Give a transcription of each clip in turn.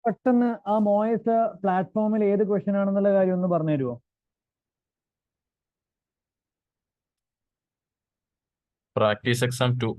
പെട്ടെന്ന് ആ മോയസ് പ്ലാറ്റ്ഫോമിൽ ഏത് ക്വസ്റ്റ്യൻ ആണെന്നുള്ള കാര്യം ഒന്ന് പറഞ്ഞു തരുമോ? Practice exam 2.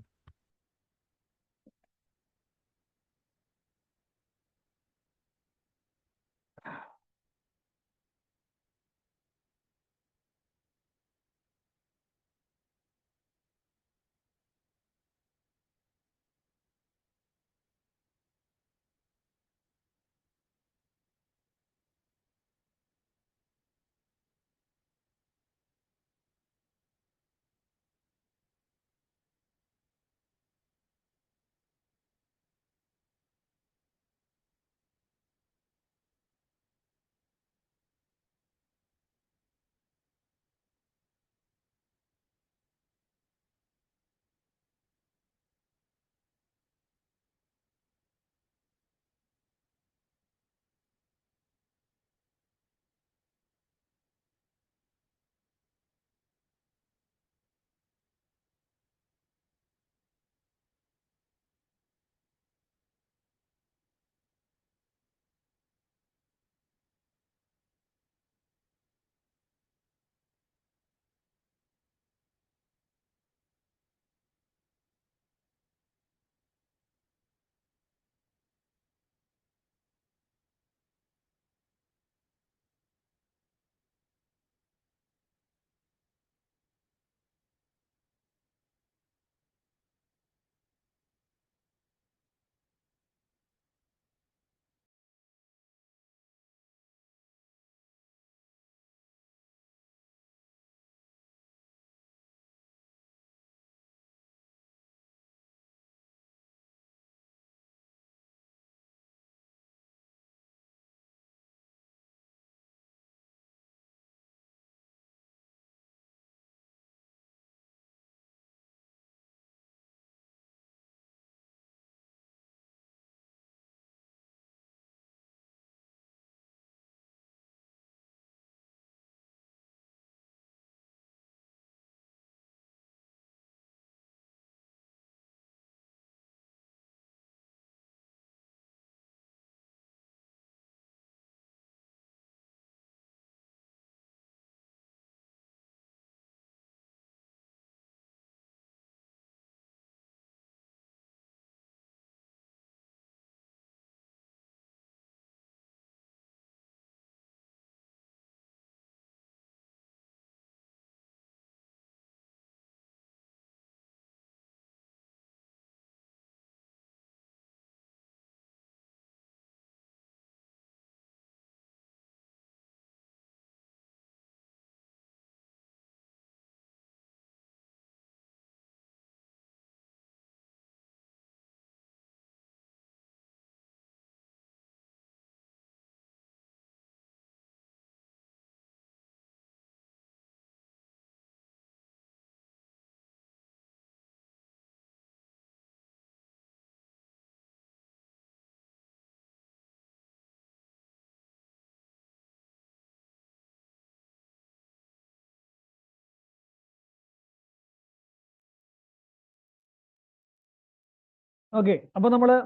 ഓക്കെ, അപ്പൊ നമ്മള്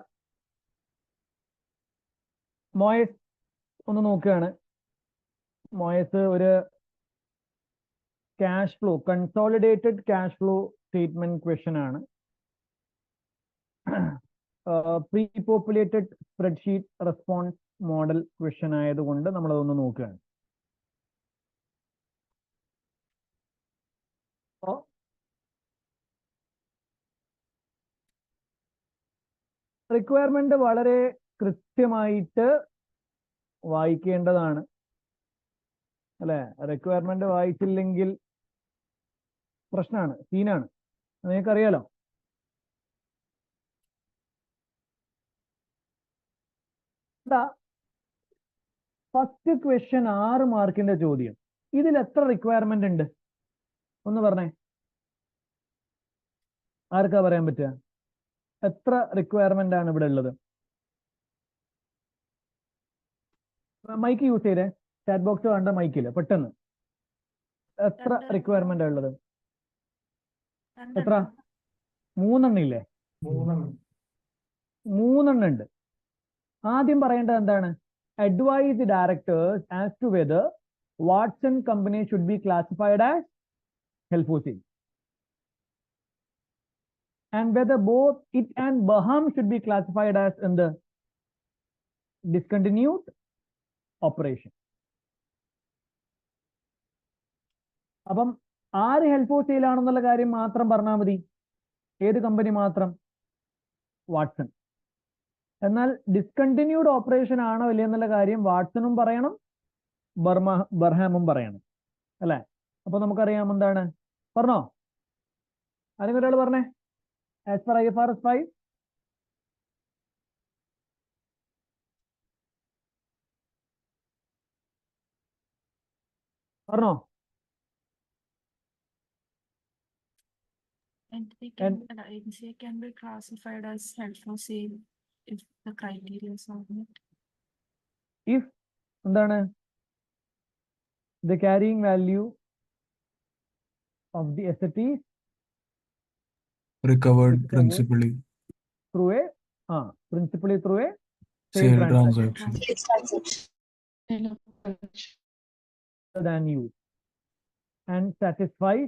മോയസ് ഒന്ന് നോക്കുകയാണ്. മോയസ് ഒരു cash flow, consolidated cash flow statement question ആണ്. Pre populated spreadsheet response model question ആയതുകൊണ്ട് നമ്മളതൊന്ന് നോക്കുകയാണ്. റിക്വയർമെന്റ് വളരെ കൃത്യമായിട്ട് വായിക്കേണ്ടതാണ് അല്ലെ. റിക്വയർമെന്റ് വായിച്ചില്ലെങ്കിൽ പ്രശ്നമാണ്, സീനാണ്, നിങ്ങൾക്കറിയാലോ. ഫസ്റ്റ് ക്വസ്റ്റ്യൻ 6 മാർക്കിന്റെ ചോദ്യം. ഇതിൽ എത്ര റിക്വയർമെന്റ് ഉണ്ട് ഒന്ന് പറഞ്ഞേ, ആർക്കാ പറയാൻ പറ്റുക? എത്ര റിക്വയർമെന്റ് ആണ് ഇവിടെ ഉള്ളത്? മൈക്ക് യൂസ് ചെയ്തേ, ചാറ്റ് ബോക്സ് വേണ്ട, മൈക്കില്ല. പെട്ടെന്ന് എത്ര റിക്വയർമെന്റ് ആണ് ഉള്ളത്? എത്ര? 3 ഇല്ലേ? 3 ഉണ്ട്. ആദ്യം പറയേണ്ടത് എന്താണ്? Advise the directors as to whether Watson company should be classified as held for sale and whether both it and Baham should be classified as in the discontinued operation. അപ്പം ആര് ഹെൽത്ത് ഫോർ സെയിൽ ആണെന്നുള്ള കാര്യം മാത്രം പറഞ്ഞാൽ മതി. ഏത് company മാത്രം? Watson. എന്നാൽ ഡിസ്കണ്ടിന്യൂഡ് ഓപ്പറേഷൻ ആണോ ഇല്ല എന്നുള്ള കാര്യം വാട്സണും പറയണം, ബർഹാമും പറയണം, അല്ലെ? അപ്പൊ നമുക്കറിയാം എന്താണ്. പറഞ്ഞോ, ആരെങ്കിലും ഒരാൾ പറഞ്ഞേ. As per IFRS 5, പറഞ്ഞോ. Entity can, agency can be classified as held for sale if the criteria are met. If എന്താണ് the carrying value of the asset is recovered principally through a principally through a sale transaction than use and satisfies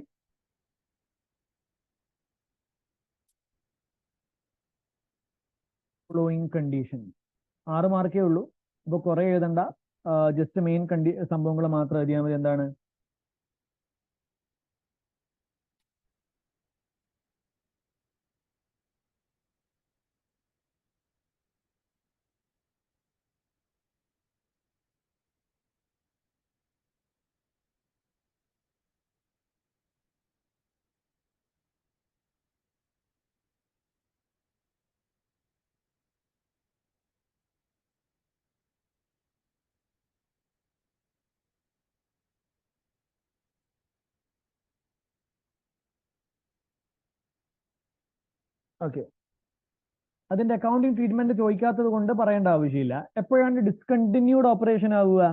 following conditions. 6 മാർക്കേ ഉള്ളൂ. അപ്പൊ കുറെ എഴുതണ്ട, just main സംഭവങ്ങൾ മാത്രം എഴുതിയാൽ മതി. എന്താണ്? Okay, അതിന്റെ അക്കൗണ്ടിങ് ട്രീറ്റ്മെന്റ് ചോദിക്കാത്തത് കൊണ്ട് പറയേണ്ട ആവശ്യമില്ല. എപ്പോഴാണ് ഡിസ്കണ്ടിന്യൂഡ് ഓപ്പറേഷൻ ആവുക?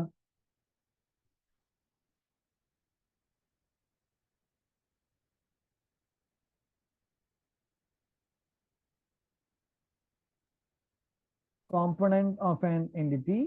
Component of an entity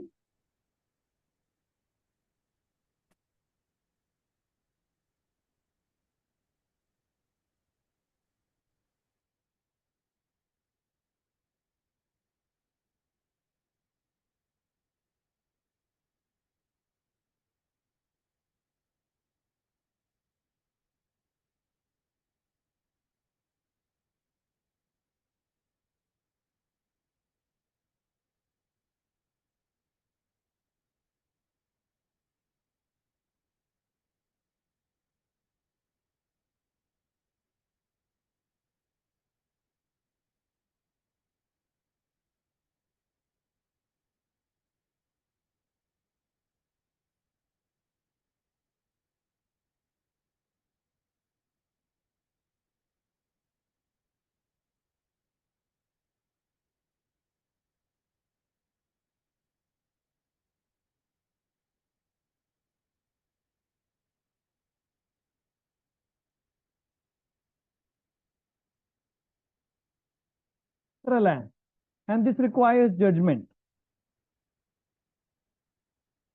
and this requires judgment.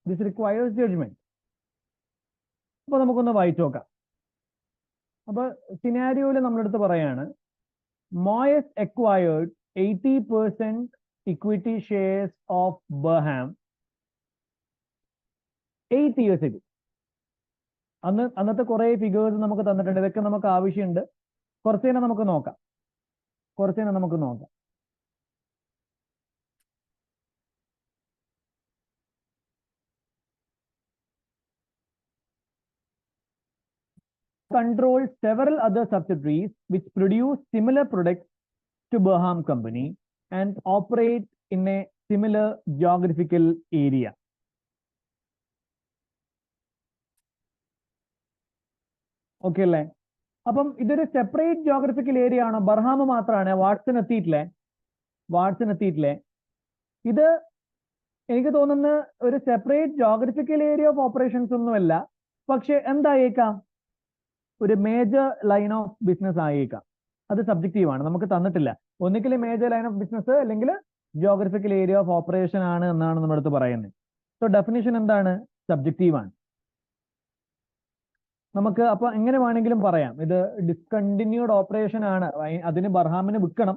This requires judgment. അപ്പൊ നമുക്കൊന്ന് വായിച്ചു നോക്കാം. അപ്പൊ സിനാരിയോയിൽ നമ്മളെടുത്ത് പറയാണ്, Moyes acquired 80% equity shares of Baham 8 years ago. അന്നത്തെ കുറെ ഫിഗേഴ്സ് നമുക്ക് തന്നിട്ടുണ്ട്. ഇതൊക്കെ നമുക്ക് ആവശ്യമുണ്ട്. കുറച്ചേനെ നമുക്ക് നോക്കാം. Controls several other subsidiaries which produce similar products to Baham Company and operate in a similar geographical area. Okay അല്ലേ? അപ്പം ഇതൊരു സെപ്പറേറ്റ് ജോഗ്രഫിക്കൽ ഏരിയ ആണോ? ബർഹാം മാത്രമാണ്. വാട്സൺ എത്തിയിട്ടില്ലേ? ഇത് എനിക്ക് തോന്നുന്ന ഒരു separate geographical area of operations ഒന്നുമല്ല. പക്ഷെ എന്തായേക്കാം? ഒരു മേജർ ലൈൻ ഓഫ് ബിസിനസ് ആയേക്കാം. അത് സബ്ജക്റ്റീവ് ആണ്, നമുക്ക് തന്നിട്ടില്ല. ഒന്നുകിൽ മേജർ ലൈൻ ഓഫ് ബിസിനസ് അല്ലെങ്കിൽ ജിയോഗ്രഫിക്കൽ ഏരിയ ഓഫ് ഓപ്പറേഷൻ ആണ് എന്നാണ് നമ്മുടെ അടുത്ത് പറയുന്നത്. സോ ഡെഫിനിഷൻ എന്താണ്? സബ്ജക്റ്റീവ് ആണ്. നമുക്ക് അപ്പൊ എങ്ങനെ വേണമെങ്കിലും പറയാം ഇത് ഡിസ്കണ്ടിന്യൂഡ് ഓപ്പറേഷൻ ആണ്. അതിന് ബർഹാമിന് വിൽക്കണം.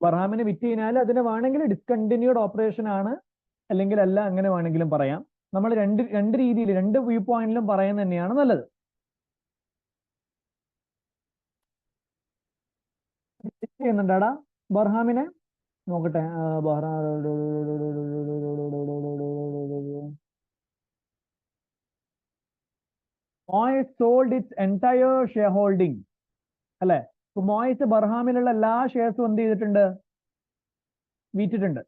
ബർഹാമിന് വിറ്റ് കഴിഞ്ഞാൽ അതിന് വേണമെങ്കിൽ ഡിസ്കണ്ടിന്യൂഡ് ഓപ്പറേഷൻ ആണ്, അല്ലെങ്കിൽ അല്ല, അങ്ങനെ വേണമെങ്കിലും പറയാം. നമ്മൾ രണ്ട് രീതിയിൽ, രണ്ട് വ്യൂ പോയിന്റിലും പറയുന്നത് തന്നെയാണ് നല്ലത്. ചെയ്യുന്നുണ്ടാടാ ബർഹാമിനെ നോക്കട്ടെ. Moiz sold it's entire share holding അല്ലെ. മോയിസ് ബർഹാമിലുള്ള എല്ലാ ഷെയർസും എന്ത് ചെയ്തിട്ടുണ്ട്? വിറ്റിട്ടുണ്ട്.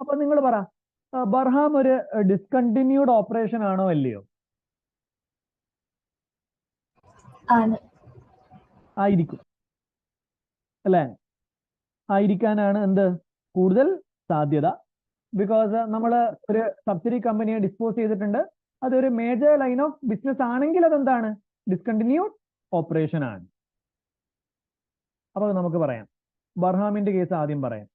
അപ്പൊ നിങ്ങൾ പറ, ബർഹാം ഒരു ഡിസ്കണ്ടിന്യൂഡ് ഓപ്പറേഷൻ ആണോ അല്ലയോ? ആയിരിക്കും അല്ലെ. ആയിരിക്കാനാണ് എന്ത് കൂടുതൽ സാധ്യത. ബിക്കോസ് നമ്മൾ ഒരു സബ്സിഡി കമ്പനിയെ ഡിസ്പോസ് ചെയ്തിട്ടുണ്ട്. അതൊരു മേജർ ലൈൻ ഓഫ് ബിസിനസ് ആണെങ്കിൽ അതെന്താണ്? ഡിസ്കണ്ടിന്യൂഡ് ഓപ്പറേഷൻ ആണ്. അപ്പൊ നമുക്ക് പറയാം. ബർഹാമിന്റെ കേസ് ആദ്യം പറയാം.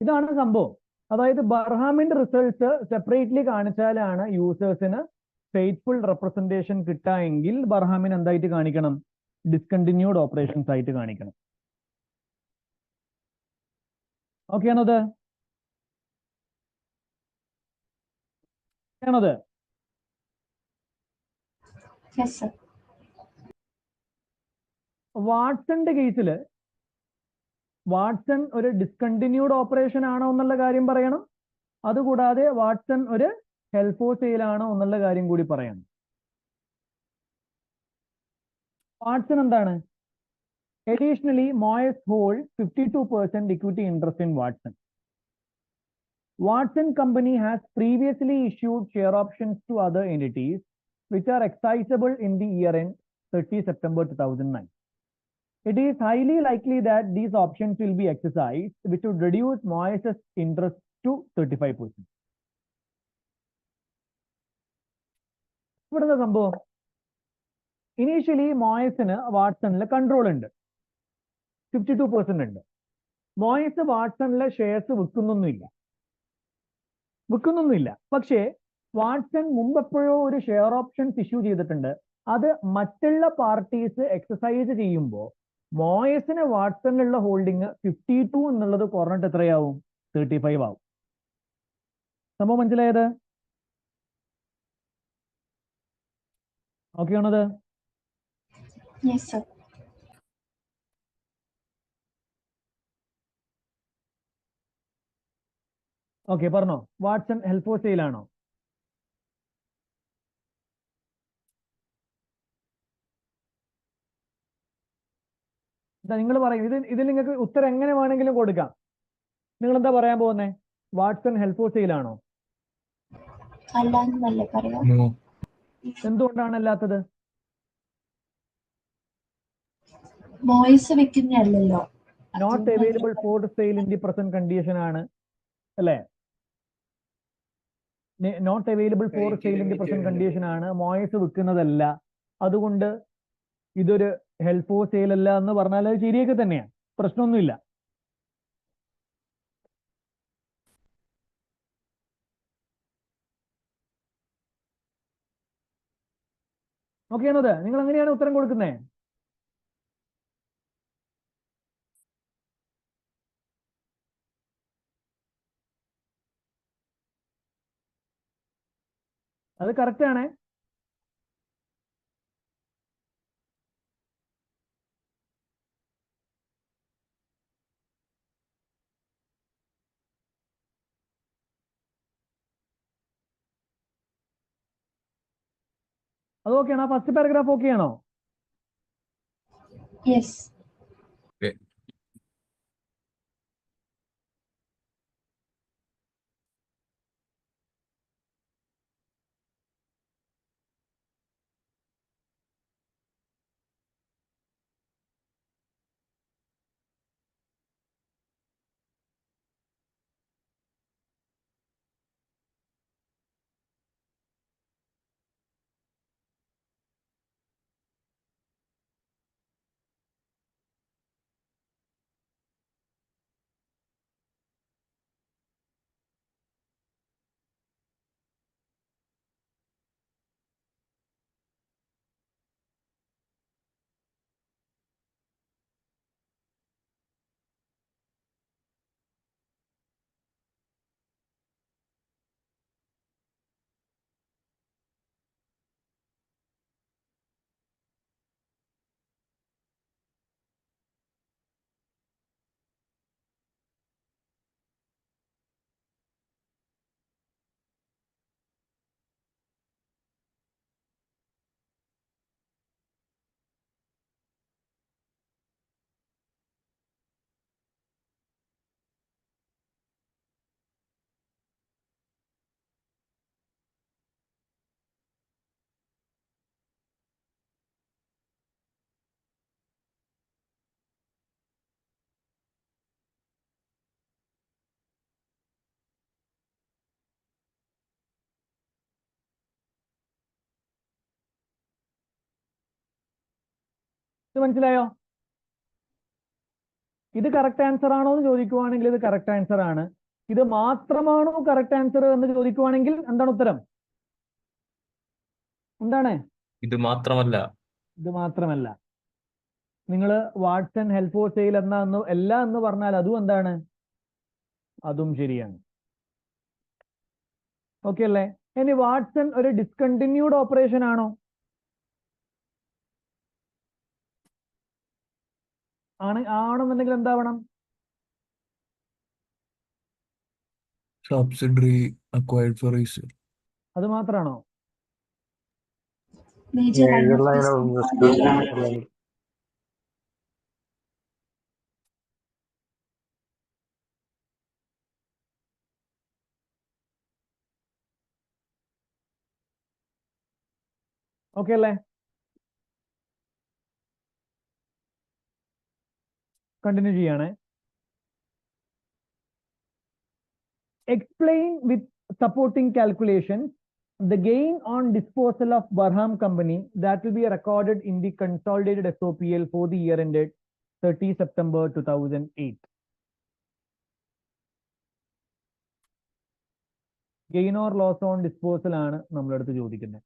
ഇതാണ് സംഭവം. അതായത് ബർഹാമിന്റെ റിസൾട്ട്സ് സെപ്പറേറ്റ്ലി കാണിച്ചാലാണ് യൂസേഴ്സിന് ഫെയ്ത്ത്ഫുൾ റെപ്രസെന്റേഷൻ കിട്ടാമെങ്കിൽ ബർഹാമിന് എന്തായിട്ട് കാണിക്കണം? ഡിസ്കണ്ടിന്യൂഡ് ഓപ്പറേഷൻസ് ആയിട്ട് കാണിക്കണം. ഓക്കെ ആണത്? ആണത്? വാട്സന്റെ കേസിൽ വാട്സൺ ഒരു ഡിസ്കണ്ടിന്യൂഡ് ഓപ്പറേഷൻ ആണോ എന്നുള്ള കാര്യം പറയണം. അതുകൂടാതെ വാട്സൺ ഒരു ഹെൽപ്പ് ഫോർ സെയിൽ ആണോ എന്നുള്ള കാര്യം കൂടി പറയണം. വാട്സൺ എന്താണ്? Additionally, Moyes holds 52% equity interest in Watson. Watson Company has previously issued share options to other entities which are exercisable in the year end 30 September 2009. It is highly likely that these options will be exercised, which would reduce Moyes' interest to 35%. What is the സംഭവം? Initially മോയസിന് വാട്സണിലെ control ഉണ്ട്, 52% ഉണ്ട്. Moyes വാട്സണിലെ shares വിൽക്കുന്നൊന്നുമില്ല. പക്ഷേ Watson മുമ്പെപ്പോഴോ ഒരു share options issue ചെയ്തിട്ടുണ്ട്. അത് മറ്റുള്ള പാർട്ടീസ് എക്സസൈസ് ചെയ്യുമ്പോൾ മോയസിന് വാട്സണിലുള്ള ഹോൾഡിംഗ് 52 എന്നുള്ളത് കുറഞ്ഞിട്ട് എത്രയാവും? 35 ആവും. സംഭവം മനസ്സിലായത്? ഓക്കെ ആണത്? Yes, sir. ഓക്കെ, പറഞ്ഞോ. വാട്സൺ ഹെൽപ്പ് ഫോർ സെയിൽ ആണോ? നിങ്ങൾ പറയും. ഇതിൽ നിങ്ങൾക്ക് ഉത്തരം എങ്ങനെ വേണമെങ്കിലും കൊടുക്കാം. നിങ്ങൾ എന്താ പറയാൻ പോകുന്നേ? വാട്സൺ ഹെൽപ്പ് ഫോർ സെയിൽ ആണോ? അല്ലാന്നല്ലേ പറയാ? No. എന്തുകൊണ്ടാണ് അല്ലാത്തത്? വോയിസ് വെക്കുന്നല്ലോ. Not available for sale in the present condition ആണ് അല്ലേ? Not available for sale in the present condition ആണ്, വോയിസ് വെക്കുന്നതല്ല. അതുകൊണ്ട് ഇതൊരു ഹെൽപ്പ് ഫോർ സെയിൽ അല്ല എന്ന് പറഞ്ഞാൽ അത് ശരിയൊക്കെ തന്നെയാണ്, പ്രശ്നമൊന്നുമില്ല. ഓക്കെ ആണത്? നിങ്ങൾ അങ്ങനെയാണ് ഉത്തരം കൊടുക്കുന്നത്. അത് കറക്റ്റ് ആണ്. അത് ഓക്കെയാണോ? ഫസ്റ്റ് പാരഗ്രാഫ് ഓക്കെ ആണോ? Yes. Okay. ഇത് മനസ്സിലായോ? ഇത് കറക്റ്റ് ആൻസർ ആണോ എന്ന് ചോദിക്കുവാണെങ്കിൽ ഇത് കറക്റ്റ് ആൻസർ ആണ്. ഇത് മാത്രമാണോ കറക്റ്റ് ആൻസർ എന്ന് ചോദിക്കുവാണെങ്കിൽ എന്താണ് ഉത്തരം? എന്താണ്? ഇത് മാത്രമല്ല. ഇത് മാത്രമല്ല. നിങ്ങൾ വാട്സൺ ഹെൽപ്പ് ഫോർ സെയിൽ അല്ല എന്ന് പറഞ്ഞാൽ അതും എന്താണ്? അതും ശരിയാണ്. ഓക്കെ അല്ലേ? ഇനി വാട്സൺ ഒരു ഡിസ്കണ്ടിന്യൂഡ് ഓപ്പറേഷൻ ആണോ? ആണെന്നുണ്ടെങ്കിൽ എന്താവണം? Subsidiary acquired for resale. അത് മാത്രാണോ? Major line of line of business. business. Okay അല്ലേ? കണ്ടിന്യൂ ചെയ്യാണ്. Explain with supporting calculations the gain on disposal of Barham Company that will be recorded in the consolidated SOPL for the year ended 30 September 2008. Gain or loss on disposal ആണ് നമ്മളടുത്ത് ചോദിക്കുന്നത്.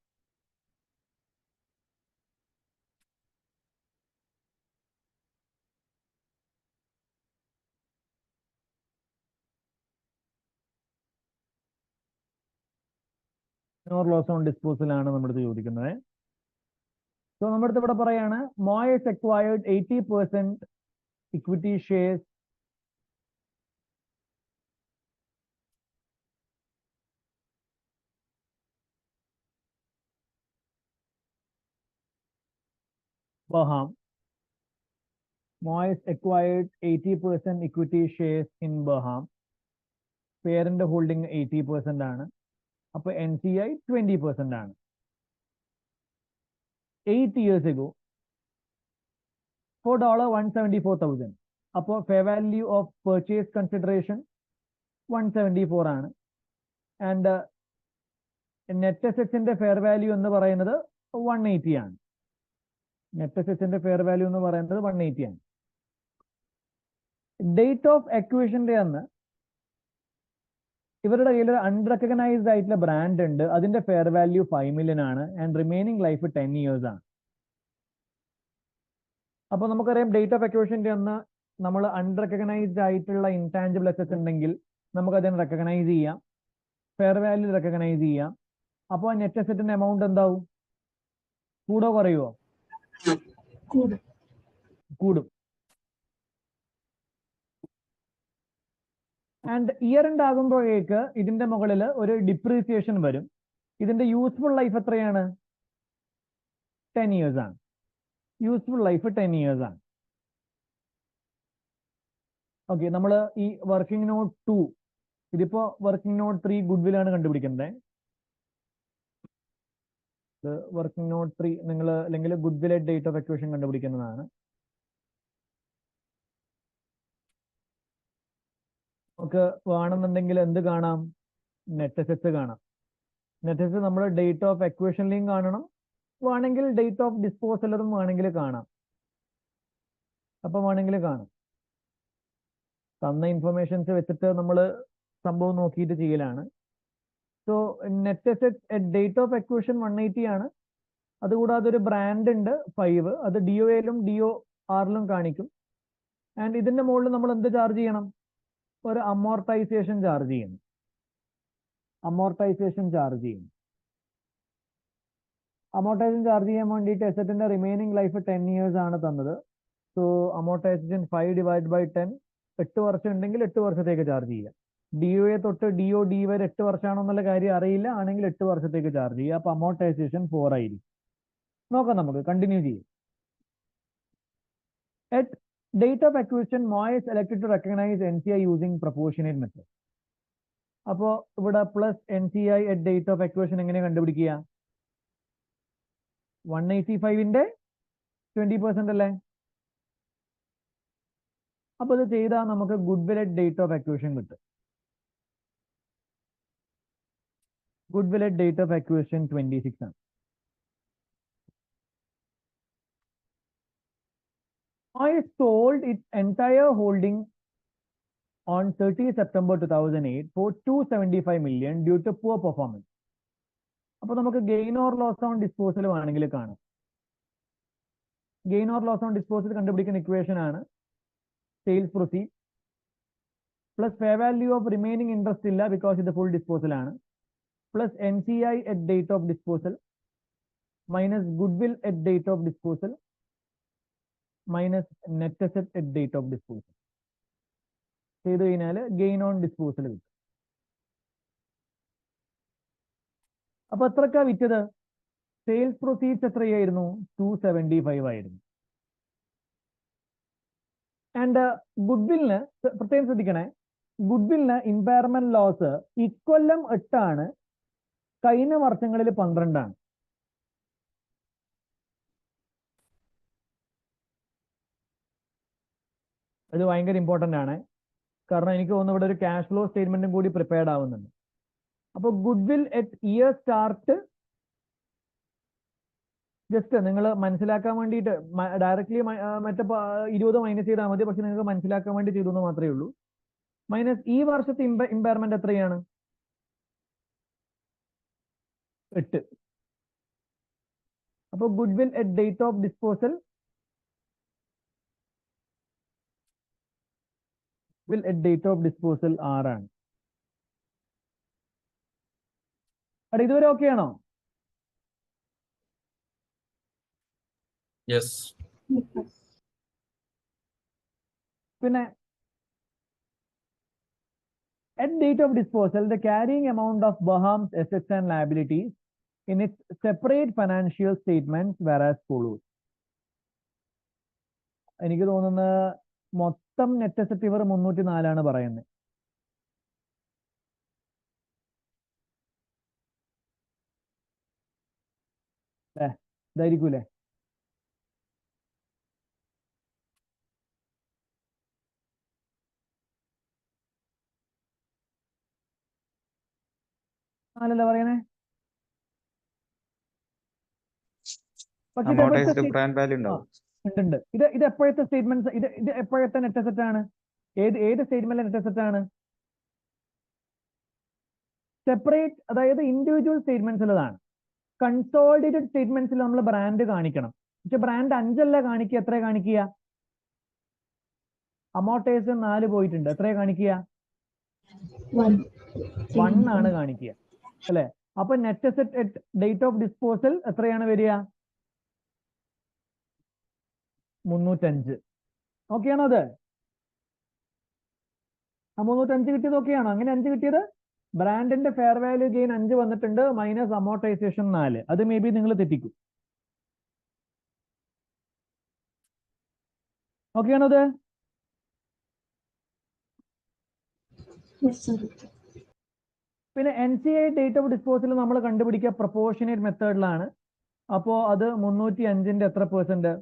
Or loss on disposal ആണ് നമ്മുടെ അടുത്ത് ചോദിക്കുന്നത്. So നമ്മുടെ അടുത്ത് ഇവിടെ പറയാണ് Moyes acquired 80% equity shares Baham. Moyes acquired 80% equity shares in Baham. Parent holding 80% ആണ്. അപ്പോൾ NCI 20% ആണ്. 8 years ago for $174,000. അപ്പോൾ fair value of purchase consideration 174 ആണ്. And net assets ന്റെ fair value എന്ന് പറയുന്നത് 180 ആണ്. നെറ്റ് അസറ്റ്സിന്റെ ഫെയർ വാല്യൂ എന്ന് പറയുന്നത് 180 ആണ്. ഡേറ്റ് ഓഫ് അക്വിസിഷന്റെ അന്ന് ഇവരുടെ കയ്യിൽ ഒരു അൺറെക്കഗ്നൈസ്ഡ് ആയിട്ടുള്ള ബ്രാൻഡ് ഉണ്ട്. അതിന്റെ ഫെയർ വാല്യൂ 5 million ആണ്. ആൻഡ് റിമൈനിങ് ലൈഫ് 10 years ആണ്. അപ്പോൾ നമുക്കറിയാം ഡേറ്റ് ഓഫ് അക്വിസിഷന്റെ അന്ന് നമ്മൾ അൺറെക്കഗ്നൈസ്ഡ് ആയിട്ടുള്ള ഇൻടാഞ്ചിബിൾ അസറ്റ്സ് ഉണ്ടെങ്കിൽ നമുക്ക് അതിനെ റെക്കഗ്നൈസ് ചെയ്യാം, ഫെയർ വാല്യൂ റെക്കഗ്നൈസ് ചെയ്യാം. അപ്പോൾ നെറ്റ് അസറ്റിന്റെ എമൗണ്ട് എന്താവും? കൂടോ കുറയുമോ? കൂടും. ആൻഡ് ഇയർ എൻഡ് ആകുമ്പോഴേക്ക് ഇതിന്റെ മുകളിൽ ഒരു ഡിപ്രീസിയേഷൻ വരും. ഇതിന്റെ യൂസ്ഫുൾ ലൈഫ് എത്രയാണ്? 10 years ആണ്. യൂസ്ഫുൾ ലൈഫ് 10 years ആണ്. ഓക്കെ, നമ്മൾ ഈ വർക്കിംഗ് നോട്ട് 2, ഇതിപ്പോ വർക്കിംഗ് നോട്ട് 3 ഗുഡ്വിൽ ആണ് കണ്ടുപിടിക്കേണ്ടത്. വർക്കിംഗ് നോട്ട് 3 നിങ്ങൾ അല്ലെങ്കിൽ goodwill at date of acquisition കണ്ടുപിടിക്കുന്നതാണ്. നമുക്ക് വേണമെന്നുണ്ടെങ്കിൽ എന്ത് കാണാം? നെറ്റ് അസറ്റ്സ് കാണാം. നെറ്റ് അസറ്റ്സ് നമ്മൾ ഡേറ്റ് ഓഫ് അക്വിസിഷനിലും കാണണം, വേണമെങ്കിൽ ഡേറ്റ് ഓഫ് ഡിസ്പോസലും വേണമെങ്കിൽ കാണാം. അപ്പം വേണമെങ്കിൽ കാണാം. തന്ന ഇൻഫർമേഷൻസ് വെച്ചിട്ട് നമ്മൾ സംഭവം നോക്കിയിട്ട് ചെയ്യലാണ്. So net assets at date of acquisition 180 ആണ്. അതുകൂടാതെ ഒരു ബ്രാൻഡ് ഉണ്ട് 5, അത് DOAയിലും DORലും കാണിക്കും. ആൻഡ് ഇതിന്റെ മുകളിൽ നമ്മൾ എന്ത് ചാർജ് ചെയ്യണം? ഒരു അമോർട്ടൈസേഷൻ ചാർജ് ചെയ്യണം. അമോർട്ടൈസേഷൻ ചാർജ് ചെയ്യും. അമോർട്ടൈസേഷൻ ചാർജ് ചെയ്യാൻ വേണ്ടിയിട്ട് അസറ്റിന്റെ റിമൈനിങ് ലൈഫ് 10 years ആണ് തന്നത്. സോ അമോർട്ടൈസേഷൻ 5 / 10, 8 വർഷം ഉണ്ടെങ്കിൽ 8 വർഷത്തേക്ക് ചാർജ് ചെയ്യാം. DOA തൊട്ട് DOD വരെ 8 വർഷമാണെന്നുള്ള കാര്യം അറിയില്ല, ആണെങ്കിൽ 8 വർഷത്തേക്ക് ചാർജ് ചെയ്യുക. അപ്പൊ അമോർട്ടൈസേഷൻ 4 ആയിരിക്കും. നോക്കാം, നമുക്ക് കണ്ടിന്യൂ ചെയ്യാം. At date of acquisition, Moyes elected to recognize NCI using proportionate method. അപ്പോൾ ഇവിടെ plus NCI at date of acquisition എങ്ങനെ കണ്ടുപിടിക്കുക? 185ന്റെ 20% അല്ലേ? അപ്പൊ ഇത് ചെയ്താൽ നമുക്ക് goodwill at date of acquisition കിട്ടും. Goodwill at date of acquisition 26 ആണ്. Moyes sold its entire holding on 30 September 2008 for 275 million due to poor performance. അപ്പോൾ നമുക്ക് gain or loss on disposal ആണെങ്കിൽ കാണാം. Gain or loss on disposal കണ്ടുപിടിക്കുന്ന equation ആണ് sales proceed plus fair value of remaining interest ഇല്ല, because ഇത് full disposal ആണ്, plus NCI at date of disposal minus goodwill at date of disposal minus net asset at date of disposal. ചെയ്ത് കഴിഞ്ഞാൽ gain on disposal കിട്ടും. അപ്പൊ എത്രക്കാ വിറ്റത്? Sales proceeds എത്രയായിരുന്നു? 275 ആയിരുന്നു. ആൻഡ് ഗുഡ്വില്ലിന് പ്രത്യേകം ശ്രദ്ധിക്കണേ, ഗുഡ്വില്ലിന് ഇമ്പയർമെന്റ് ലോസ് ഇക്കൊല്ലം 8 ആണ്, കഴിഞ്ഞ വർഷങ്ങളിൽ 12 ആണ്. ഇത് ഭയങ്കര ഇമ്പോർട്ടന്റ് ആണ്. കാരണം എനിക്ക് തോന്നുന്നു ഇവിടെ ഒരു ക്യാഷ് ഫ്ലോ സ്റ്റേറ്റ്മെന്റും കൂടി പ്രിപ്പയർഡ് ആവുന്നുണ്ട്. അപ്പോൾ goodwill at year start just നിങ്ങൾ മനസ്സിലാക്കാൻ വേണ്ടിയിട്ട് ഡയറക്ട്ലി മറ്റേ 20 മൈനസ് ചെയ്താൽ മതി, പക്ഷെ നിങ്ങൾക്ക് മനസ്സിലാക്കാൻ വേണ്ടി ചെയ്തു എന്ന് മാത്രമേ ഉള്ളൂ. മൈനസ് ഈ വർഷത്തെ ഇമ്പയർമെന്റ് എത്രയാണ്? 8. അപ്പോൾ goodwill at date of disposal at date of disposal 6 ആണ്. അവിടെ ഇതുവരെ ഓക്കെ ആണോ? യെസ്. Yes, sir. പിന്നെ at date of disposal, the carrying amount of Baham's assets and liabilities in its separate financial statements were as follows. എനിക്ക് തോന്നുന്നത് മൊത്തം net asset ഇവർ 304 പറയുന്നത്. ഇതായിരിക്കൂലേ? ആണല്ലോ പറയണേ. പക്ഷെ ഇത് എവിടുത്തെ amortized brand value ഉണ്ടാവും. ഉണ്ട്. ഇത് എപ്പോഴത്തെ സ്റ്റേറ്റ്മെന്റ്? ഇത് എപ്പോഴത്തെ നെറ്റ് അസറ്റ് ആണ്? ഏത് സ്റ്റേറ്റ്മെന്റിലെ നെറ്റ് അസറ്റ് ആണ്? സെപ്പറേറ്റ്, അതായത് ഇൻഡിവിജ്വൽ സ്റ്റേറ്റ്മെന്റ്സിലാണ്. കൺസോളിഡേറ്റഡ് സ്റ്റേറ്റ്മെന്റ്സിൽ നമ്മൾ ബ്രാൻഡ് കാണിക്കണം. പക്ഷെ ബ്രാൻഡ് 5 കാണിക്കുക. എത്ര കാണിക്കുക? അമോർട്ടൈസേഷൻ 4 പോയിട്ടുണ്ട്. എത്ര കാണിക്കുക? 1 ആണ് കാണിക്കുക അല്ലെ? അപ്പൊ net asset at date of disposal എത്രയാണ് വരിക? 305. ഓക്കെ ആണോ അത്? 305 കിട്ടിയത് ഓക്കെ ആണോ? അങ്ങനെ 5 കിട്ടിയത് ബ്രാൻഡിന്റെ ഫെയർ വാല്യൂ ഗെയിൻ 5 വന്നിട്ടുണ്ട്, മൈനസ് അമോർട്ടൈസേഷൻ 4. അത് മേ ബി നിങ്ങൾ തെറ്റിക്കും. ഓക്കെ ആണോ അത്? Yes, sir. പിന്നെ NCI ഡേറ്റ് ഓഫ് ഡിസ്പോസൽ നമ്മൾ കണ്ടുപിടിക്കുക പ്രൊപ്പോർഷനേറ്റ് മെത്തേഡിലാണ്. അപ്പോൾ അത് 305ന്റെ എത്ര പെർസെന്റ്?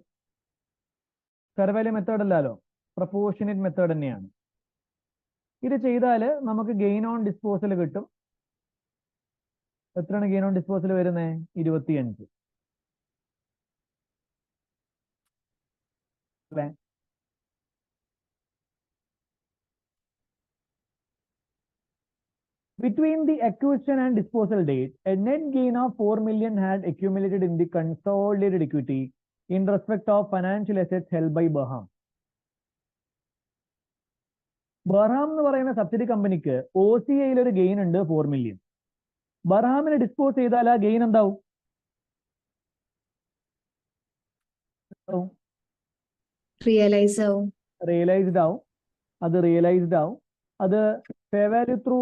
ഫെയർ വാല്യൂ മെത്തേഡ് അല്ലല്ലോ, പ്രൊപ്പോർഷനേറ്റ് മെത്തേഡ് തന്നെയാണ്. ഇത് ചെയ്താൽ നമുക്ക് ഗെയിൻ ഓൺ ഡിസ്പോസൽ കിട്ടും. എത്രയാണ് ഗെയിൻ ഓൺ ഡിസ്പോസൽ വരുന്നത്? 25 അല്ലേ? Between the acquisition and disposal date, a net gain of 4 million had accumulated in the consolidated equity in respect of financial assets held by Baham. Abraham എന്ന് പറയുന്ന subsidy കമ്പനിക്ക് OCIയിൽ ഒരു gain ഉണ്ട് 4 million. ബർഹാമിനെ dispose ചെയ്താൽ ആ gain എന്താവും? റിയലൈസ്ഡ് ആവും. അത് റിയലൈസ്ഡ് ആവും. അത് ഫെയർ വാല്യൂ ത്രൂ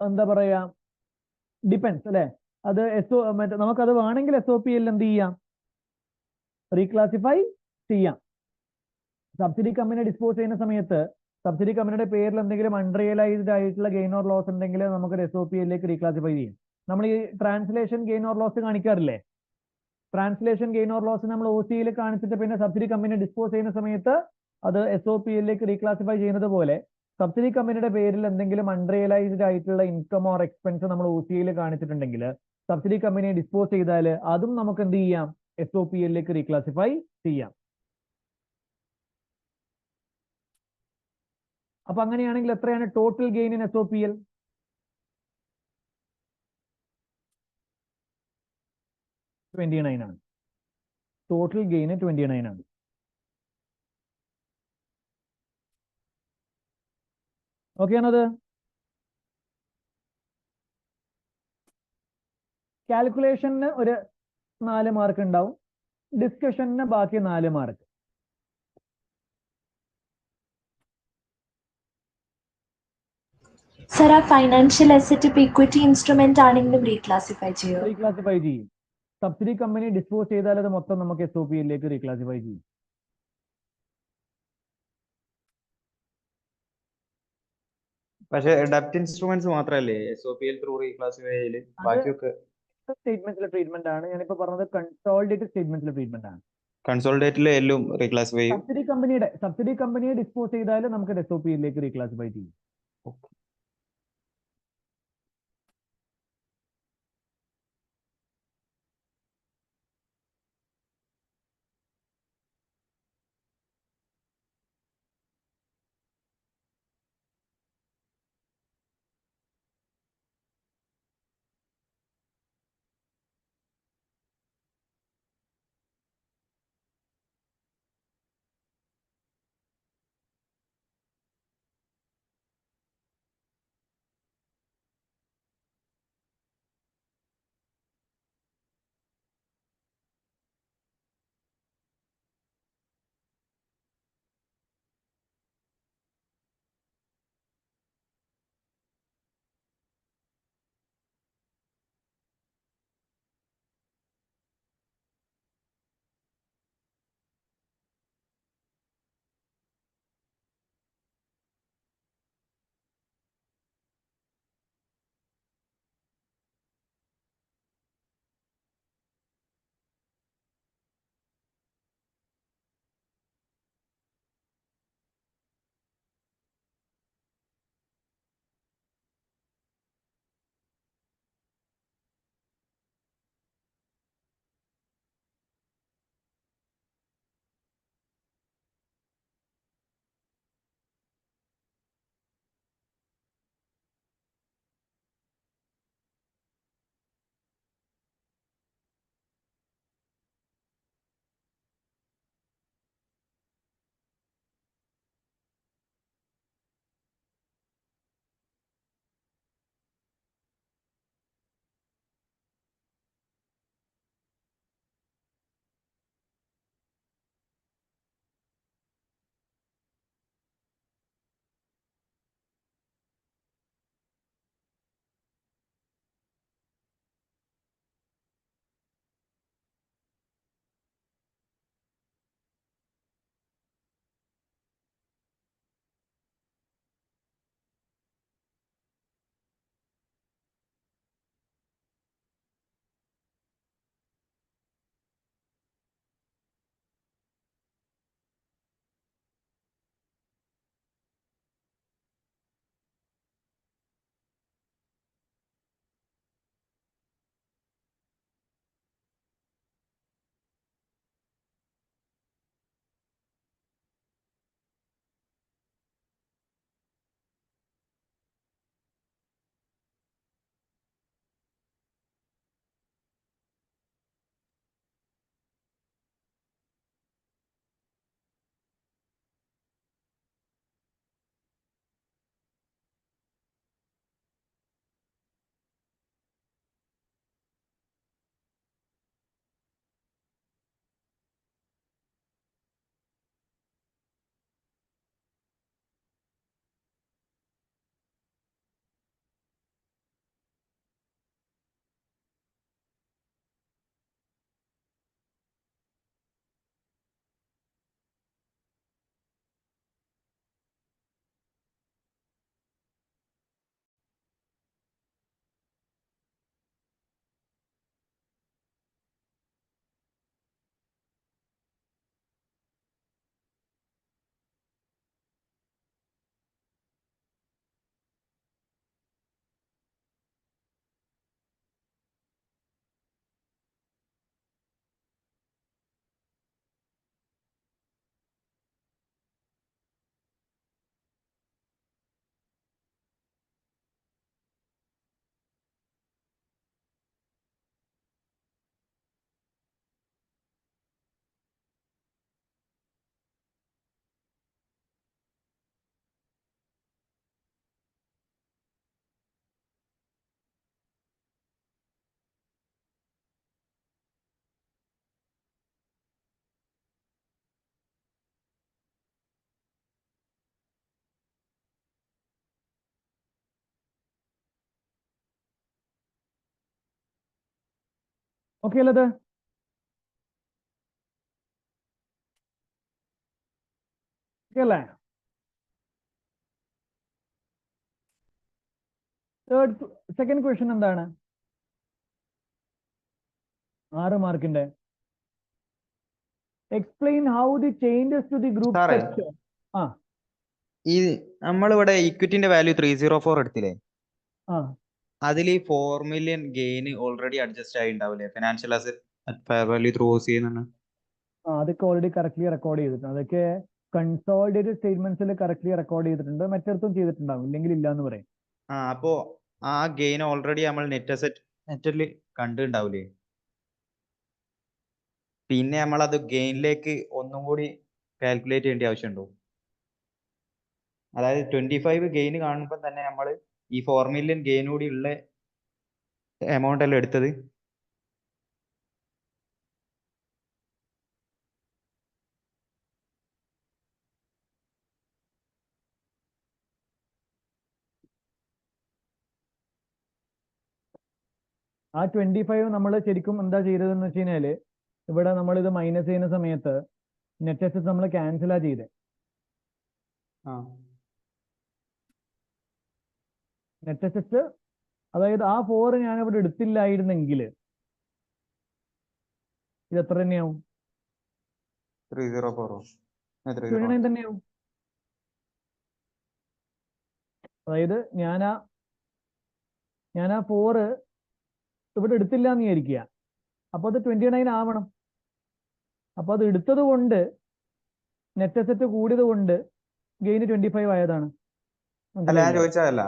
എന്താ പറയാ, ഡിപ്പെൻസ് അല്ലെ? അത് നമുക്കത് വേണമെങ്കിൽ SOPL എന്ത് ചെയ്യാം? റീക്ലാസിഫൈ ചെയ്യാം. സബ്സിഡി കമ്പനി ഡിസ്പോസ് ചെയ്യുന്ന സമയത്ത് സബ്സിഡി കമ്പനിയുടെ പേരിൽ എന്തെങ്കിലും അൺറിയലൈസ്ഡ് ആയിട്ടുള്ള ഗെയിൻ ഓർ ലോസ് ഉണ്ടെങ്കിൽ നമുക്ക് SOPLിലേക്ക് റീക്ലാസിഫൈ ചെയ്യാം. നമ്മൾ ഈ ട്രാൻസ്ലേഷൻ ഗെയിൻ ഓർ ലോസ് കാണിക്കാറില്ലേ? ട്രാൻസ്ലേഷൻ ഗെയിൻ ഓർ ലോസ് നമ്മൾ OCയിൽ കാണിച്ചിട്ട് പിന്നെ സബ്സിഡി കമ്പനി ഡിസ്പോസ് ചെയ്യുന്ന സമയത്ത് അത് SOPLിലേക്ക് റീക്ലാസിഫൈ ചെയ്യുന്നത് പോലെ സബ്സിഡി കമ്പനിയുടെ പേരിൽ എന്തെങ്കിലും അൺറിയലൈസ്ഡ് ആയിട്ടുള്ള ഇൻകം ഓർ എക്സ്പെൻസ് നമ്മൾ OCയിൽ കാണിച്ചിട്ടുണ്ടെങ്കിൽ സബ്സിഡി കമ്പനിയെ ഡിസ്പോസ് ചെയ്താൽ അതും നമുക്ക് എന്ത് ചെയ്യാം? SOPLിലേക്ക് റീക്ലാസിഫൈ ചെയ്യാം. അപ്പൊ അങ്ങനെയാണെങ്കിൽ എത്രയാണ് ടോട്ടൽ ഗെയിൻ ഇൻ SOPL? 29 ആണ്. ടോട്ടൽ ഗെയിൻ 29 ആണ്. ഓക്കെ ആണത്? കാൽക്കുലേഷന് ഒരു 4 മാർക്ക് ഉണ്ടാവും, ഡിസ്കഷന് ബാക്കി 4 മാർക്ക്. സർ, ആ ഫൈനാൻഷ്യൽ അസറ്റ് ഇപ്പൊ ഇക്വിറ്റി ഇൻസ്ട്രുമെന്റ് ആണെങ്കിലും റീക്ലാസിഫൈ ചെയ്യോ? റീക്ലാസിഫൈ ചെയ്യും. സബ്സിഡി കമ്പനി ഡിസ്പോസ് ചെയ്താൽ അത് മൊത്തം നമുക്ക് SOPLിലേക്ക് റീക്ലാസിഫൈ ചെയ്യും. പക്ഷെ ഡെപ്റ്റ് ഇൻസ്ട്രുമെന്റ്സ് മാത്രമല്ലേ SOPL ത്രൂ റീക്ലാസിഫൈ ചെയ്യല്? ബാക്കിയൊക്കെ സ്റ്റേറ്റ്മെന്റിലെ ട്രീറ്റ്മെന്റ് ആണ്. ഞാനിപ്പോ പറഞ്ഞത് കൺസോളിഡേറ്റഡ് സ്റ്റേറ്റ്മെന്റിലെ ട്രീറ്റ്മെന്റ് ആണ്. കൺസോളിഡേറ്റിലെ എല്ലാം റീക്ലാസിഫൈ ചെയ്യും. സബ്സിഡി കമ്പനിയെ ഡിസ്പോസ് ചെയ്താൽ നമുക്ക് SOPLിലേക്ക് റീക്ലാസിഫൈ ചെയ്യും. ഓക്കെ അല്ലേ ഇത്? ഓക്കെ അല്ലേ? സെക്കൻഡ് ക്വസ്റ്റ്യൻ എന്താണ്? 6 മാർക്കിന്റെ explain how the changes to the group സാറേ. സ്ട്രക്ചർ. ആ ഈ നമ്മളിവിടെ ഇക്വിറ്റിന്റെ വാല്യൂ 304 എടുത്തില്ലേ? ആ അതിൽ ഈ 4 million ഗെയിൻ ഓൾറെഡി അഡ്ജസ്റ്റ് ആയി ഉണ്ടാവില്ലേ? Financial asset fair value through ചെയ്യുന്ന. അതൊക്കെ ഓൾറെഡി കറക്റ്റ്ലി റെക്കോർഡ് ചെയ്തിട്ടുണ്ട്. അതൊക്കെ കൺസോളിഡേറ്റഡ് സ്റ്റേറ്റ്മെന്റ്സിൽ കറക്റ്റ്ലി റെക്കോർഡ് ചെയ്തിട്ടുണ്ട്. മറ്റിടത്തും ചെയ്തിട്ടുണ്ടാവും, ഇല്ലെങ്കിൽ ഇല്ല എന്ന് പറയും. അപ്പോ ആ ഗെയിൻ ഓൾറെഡി നമ്മൾ നെറ്റിൽ കണ്ടിട്ടുണ്ടാവില്ലേ? പിന്നെ നമ്മൾ അത് ഗെയിനിലേക്ക് ഒന്നും കൂടി കാൽക്കുലേറ്റ് ചെയ്യേണ്ട ആവശ്യമുണ്ടോ? അതായത് 25 ഗെയിൻ കാണുമ്പോൾ തന്നെ നമ്മൾ ഈ 4 million ഗെയിൻ കൂടി ഉള്ള എമൗണ്ട് അല്ലേ എടുത്തത്? ആ 25 നമ്മൾ ശരിക്കും എന്താ ചെയ്തതെന്ന് വെച്ച് കഴിഞ്ഞാല്, ഇവിടെ നമ്മൾ ഇത് മൈനസ് ചെയ്യുന്ന സമയത്ത് നെറ്റ് അസറ്റ് നമ്മൾ ക്യാൻസലാ ചെയ്തേ. നെറ്റ് അസറ്റ്, അതായത് ആ 4 ഞാൻ ഇവിടെ എടുത്തില്ലായിരുന്നെങ്കിൽ ഇത് എത്ര തന്നെയാവും? 29 തന്നെയാവും. അതായത് ഞാൻ ആ 4 ഇവിടെ എടുത്തില്ല എന്ന് വിചാരിക്കുക, അപ്പൊ അത് 29 ആവണം. അപ്പൊ അത് എടുത്തത് കൊണ്ട് നെറ്റ് അസറ്റ് കൂടിയത് കൊണ്ട് ഗെയിന് 25 ആയതാണ്. അല്ല, ഞാൻ ചോദിച്ചതല്ല.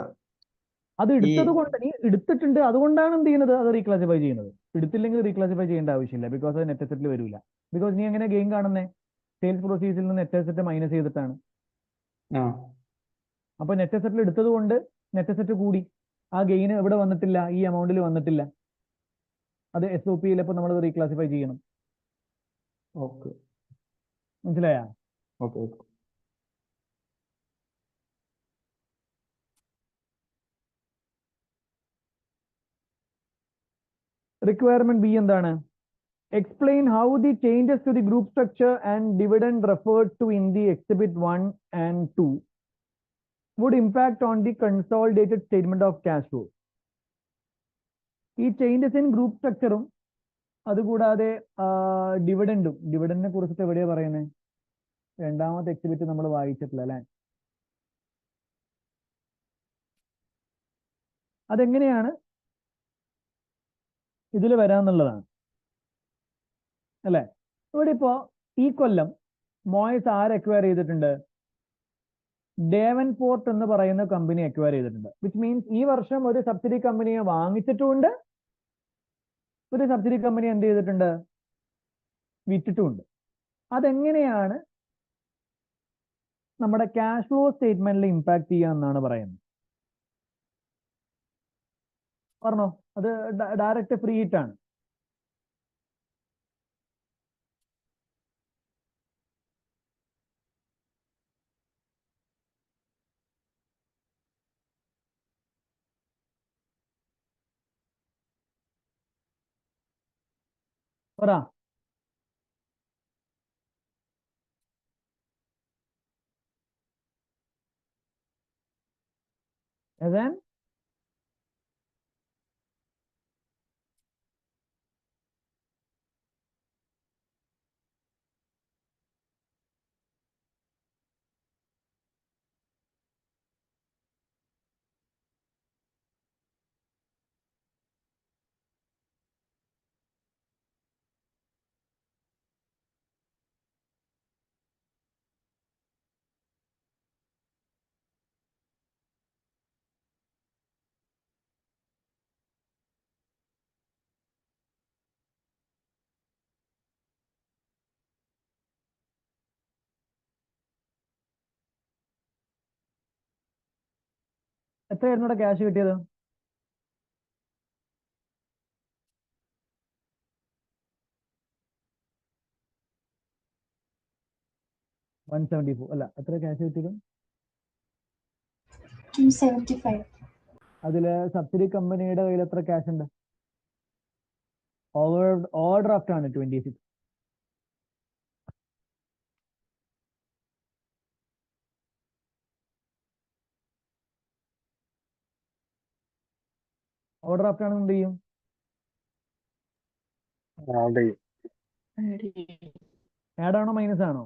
അത് എടുത്തത് കൊണ്ട്, നീ എടുത്തിട്ടുണ്ട്, അതുകൊണ്ടാണ് എന്ത് ചെയ്യുന്നത്, അത് റീക്ലാസിഫൈ ചെയ്യുന്നത്. എടുത്തില്ലെങ്കിൽ റീക്ലാസിഫൈ ചെയ്യേണ്ട ആവശ്യമില്ല, ബിക്കോസ് അത് നെറ്റ് അസറ്റിൽ വരില്ല. ബിക്കോസ് നീ എങ്ങനെ ഗെയിൻ കാണുന്നേ? സെയിൽസ് പ്രൊസീജിൽ നിന്ന് നെറ്റ് അസറ്റ് മൈനസ് ചെയ്തിട്ടാണ്. അപ്പൊ നെറ്റ് അസറ്റിൽ എടുത്തത് കൊണ്ട് നെറ്റ് അസറ്റ് കൂടി, ആ ഗെയിൻ ഇവിടെ വന്നിട്ടില്ല, ഈ എമൗണ്ടിൽ വന്നിട്ടില്ല. അത് SOP-യിൽ ഇപ്പൊ നമ്മൾ റീക്ലാസിഫൈ ചെയ്യണം. ഓക്കെ, മനസ്സിലായ? ഓക്കെ. റിക്വയർമെന്റ് ബി എന്താണ്? Explain how the changes to the group structure and dividend referred to in the exhibit 1 and 2 would impact on the consolidated statement of cash flow. ഈ ചേഞ്ചസ് ഇൻ ഗ്രൂപ്പ് സ്ട്രക്ചറും അതുകൂടാതെ ഡിവിഡൻഡിനെ കുറിച്ചിട്ട് എവിടെയാ പറയുന്നത്? രണ്ടാമത്തെ exhibit നമ്മൾ വായിച്ചിട്ടില്ല അല്ലെ? അതെങ്ങനെയാണ് ഇതിൽ വരാന്നുള്ളതാണ് അല്ലെ? ഇവിടെ ഇപ്പോ ഈ കൊല്ലം മോയ്സ് ആര് അക്വയർ ചെയ്തിട്ടുണ്ട്? ഡേവൻപോർട്ട് എന്ന് പറയുന്ന കമ്പനി അക്വയർ ചെയ്തിട്ടുണ്ട്. വിച്ച് മീൻസ് ഈ വർഷം ഒരു സബ്സിഡി കമ്പനിയെ വാങ്ങിച്ചിട്ടുമുണ്ട്, ഒരു സബ്സിഡി കമ്പനി എന്ത് ചെയ്തിട്ടുണ്ട്? വിറ്റിട്ടുമുണ്ട്. അതെങ്ങനെയാണ് നമ്മുടെ ക്യാഷ് ഫ്ലോ സ്റ്റേറ്റ്മെന്റിൽ ഇമ്പാക്ട് ചെയ്യുക എന്നാണ് പറയുന്നത്. പറഞ്ഞോ, അത് ഡയറക്റ്റ് ഫ്രീ ഹിറ്റ് ആണ്. പറ. Then എത്രയായിരുന്നു ഇവിടെ ക്യാഷ് കിട്ടിയത്? $174 അല്ല, എത്ര ക്യാഷ് കിട്ടിയത്? 275. അതില് സബ്സിഡി കമ്പനിയുടെ കയ്യിൽ എത്ര ക്യാഷ് ഉണ്ട്? ഓവർ ഡ്രാഫ്റ്റ് ആണ് 26. ഓവർ ഡ്രാഫ്റ്റ് ആണെങ്കിൽ എന്ത് ചെയ്യും? ആഡ് ആണോ മൈനസ് ആണോ?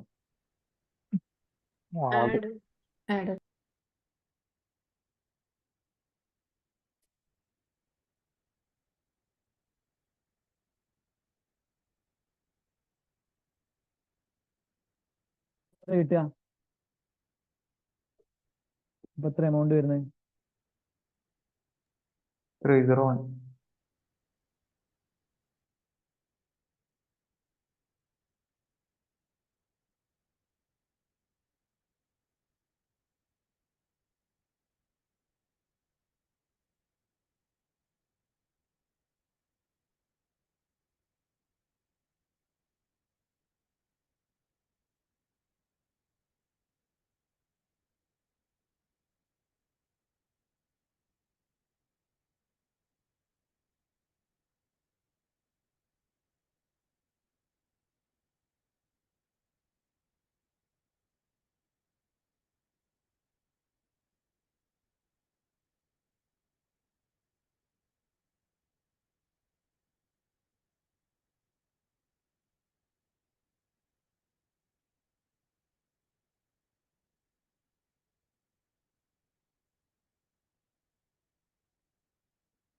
Add. എത്ര കിട്ടുക? ഇപ്പൊ എത്ര എമൗണ്ട് വരുന്നത്? 301.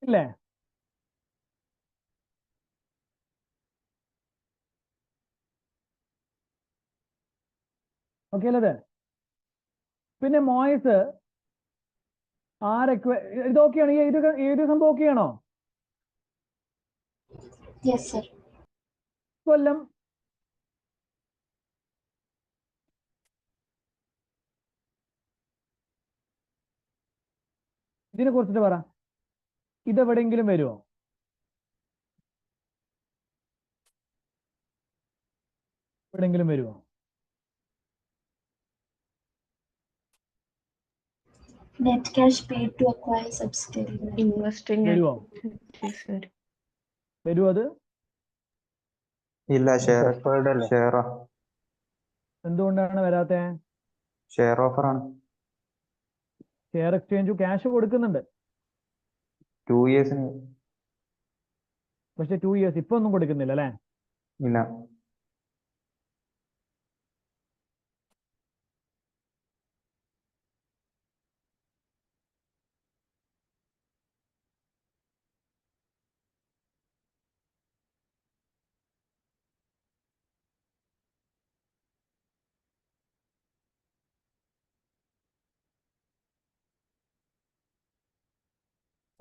ഇല്ലേ? ഓക്കെ അല്ലേ ഇത്? പിന്നെ മോയിസ് ആരൊക്കെ ഇത് ഓക്കെയാണ്? ഈ ഒരു സംഭവം ഓക്കെയാണോ? Yes, sir. കൊല്ലം ഇതിനെ കുറിച്ചിട്ട് പറ. ഇതെവിടെയെങ്കിലും വരുമോ? എവിടെയെങ്കിലും വരുമോ? Net cash paid to acquire subsidiary. Investing വരുമോ? activities വരും. വരുമോ അത്? ഇല്ല, ഷെയർ എന്തുകൊണ്ടാണ് വരാത്തെ? ഷെയർ ഓഫർ ആണ്. ഷെയർ എക്സ്ചേഞ്ച് ക്യാഷ് കൊടുക്കുന്നുണ്ട്, 2 years പക്ഷെ 2 years ഇപ്പൊ ഒന്നും കൊടുക്കുന്നില്ല അല്ലേ? ഇല്ല.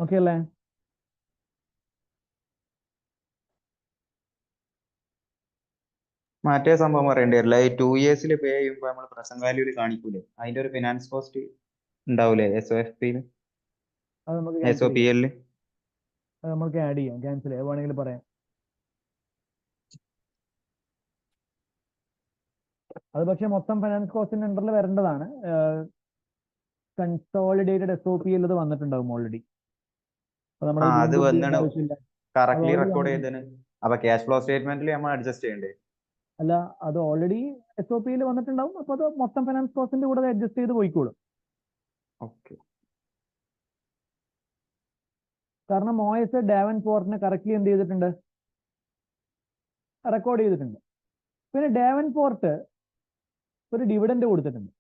ഓക്കെ അല്ലേ? മറ്റേ സംഭവം പറയേണ്ടി വരില്ല. ഈ 2 years പേ ചെയ്യുമ്പോൾ നമ്മൾ പ്രസന്റ് വാല്യൂല് കാണിക്കൂലേ, അതിന്റെ ഒരു ഫിനാൻസ് കോസ്റ്റ് ഉണ്ടാവൂലേ SOFP അത് നമുക്ക് cancel ചെയ്യാം. SOPL? അത് നമുക്ക് ആഡ് ചെയ്യാം, ക്യാൻസൽ ചെയ്യാം, വേണമെങ്കിൽ പറയാം. അത് പക്ഷെ മൊത്തം ഫൈനാൻസ് കോസ്റ്റിന്റെ അണ്ടറിൽ വരേണ്ടതാണ്. കൺസോളിഡേറ്റഡ് SOPL അത് വന്നിട്ടുണ്ടാവും ഓൾറെഡി. അപ്പൊ നമ്മൾ അത് വീണ്ടും ചെയ്യേണ്ട വന്നാണ് ആവശ്യമില്ല. കറക്റ്റ്ലി already റെക്കോർഡ് വന്നിട്ടുണ്ട്. ചെയ്തതിന്. അപ്പൊ ക്യാഷ് ഫ്ലോ സ്റ്റേറ്റ്മെന്റിൽ നമ്മൾ അഡ്ജസ്റ്റ് ചെയ്യണ്ടേ? അല്ല, അത് ഓൾറെഡി SOPയിൽ വന്നിട്ടുണ്ടാവും. അപ്പൊ അത് മൊത്തം ഫൈനാൻസ് കോസ്റ്റിന്റെ കൂടെ അഡ്ജസ്റ്റ് ചെയ്ത് പോയിക്കോളും. ഓക്കെ. കാരണം മോയസ് ഡാവൻ പോർട്ടിനെ കറക്റ്റ്ലി എന്ത് ചെയ്തിട്ടുണ്ട്? റെക്കോർഡ് ചെയ്തിട്ടുണ്ട്. പിന്നെ ഡാവൻ പോർട്ട് ഒരു ഡിവിഡൻഡ് കൊടുത്തിട്ടുണ്ട്.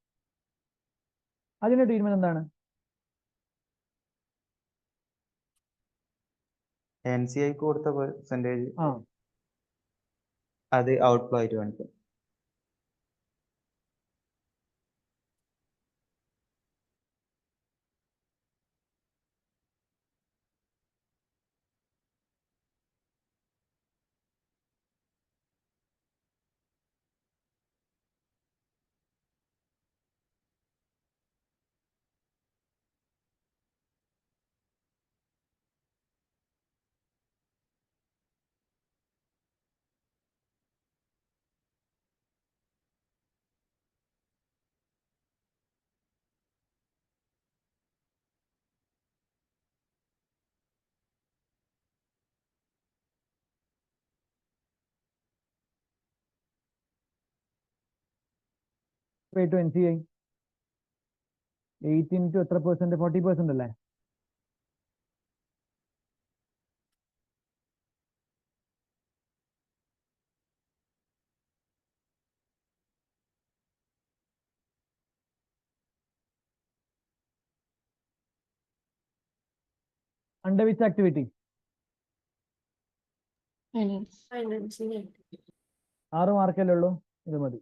അതിന്റെ ട്രീറ്റ്മെന്റ് എന്താണ്? NCI കൊടുത്ത പെർസെന്റേജ് ആ അത് ഔട്ട്ഫ്ലോ ആയിട്ട് കാണിക്കും. Pay to NCI. 8 into എത്ര percent? 40% അല്ലേ? Under which activity? Financing activity. 6 മാർക്കല്ലേ ഉള്ളൂ, ഇത് മതി.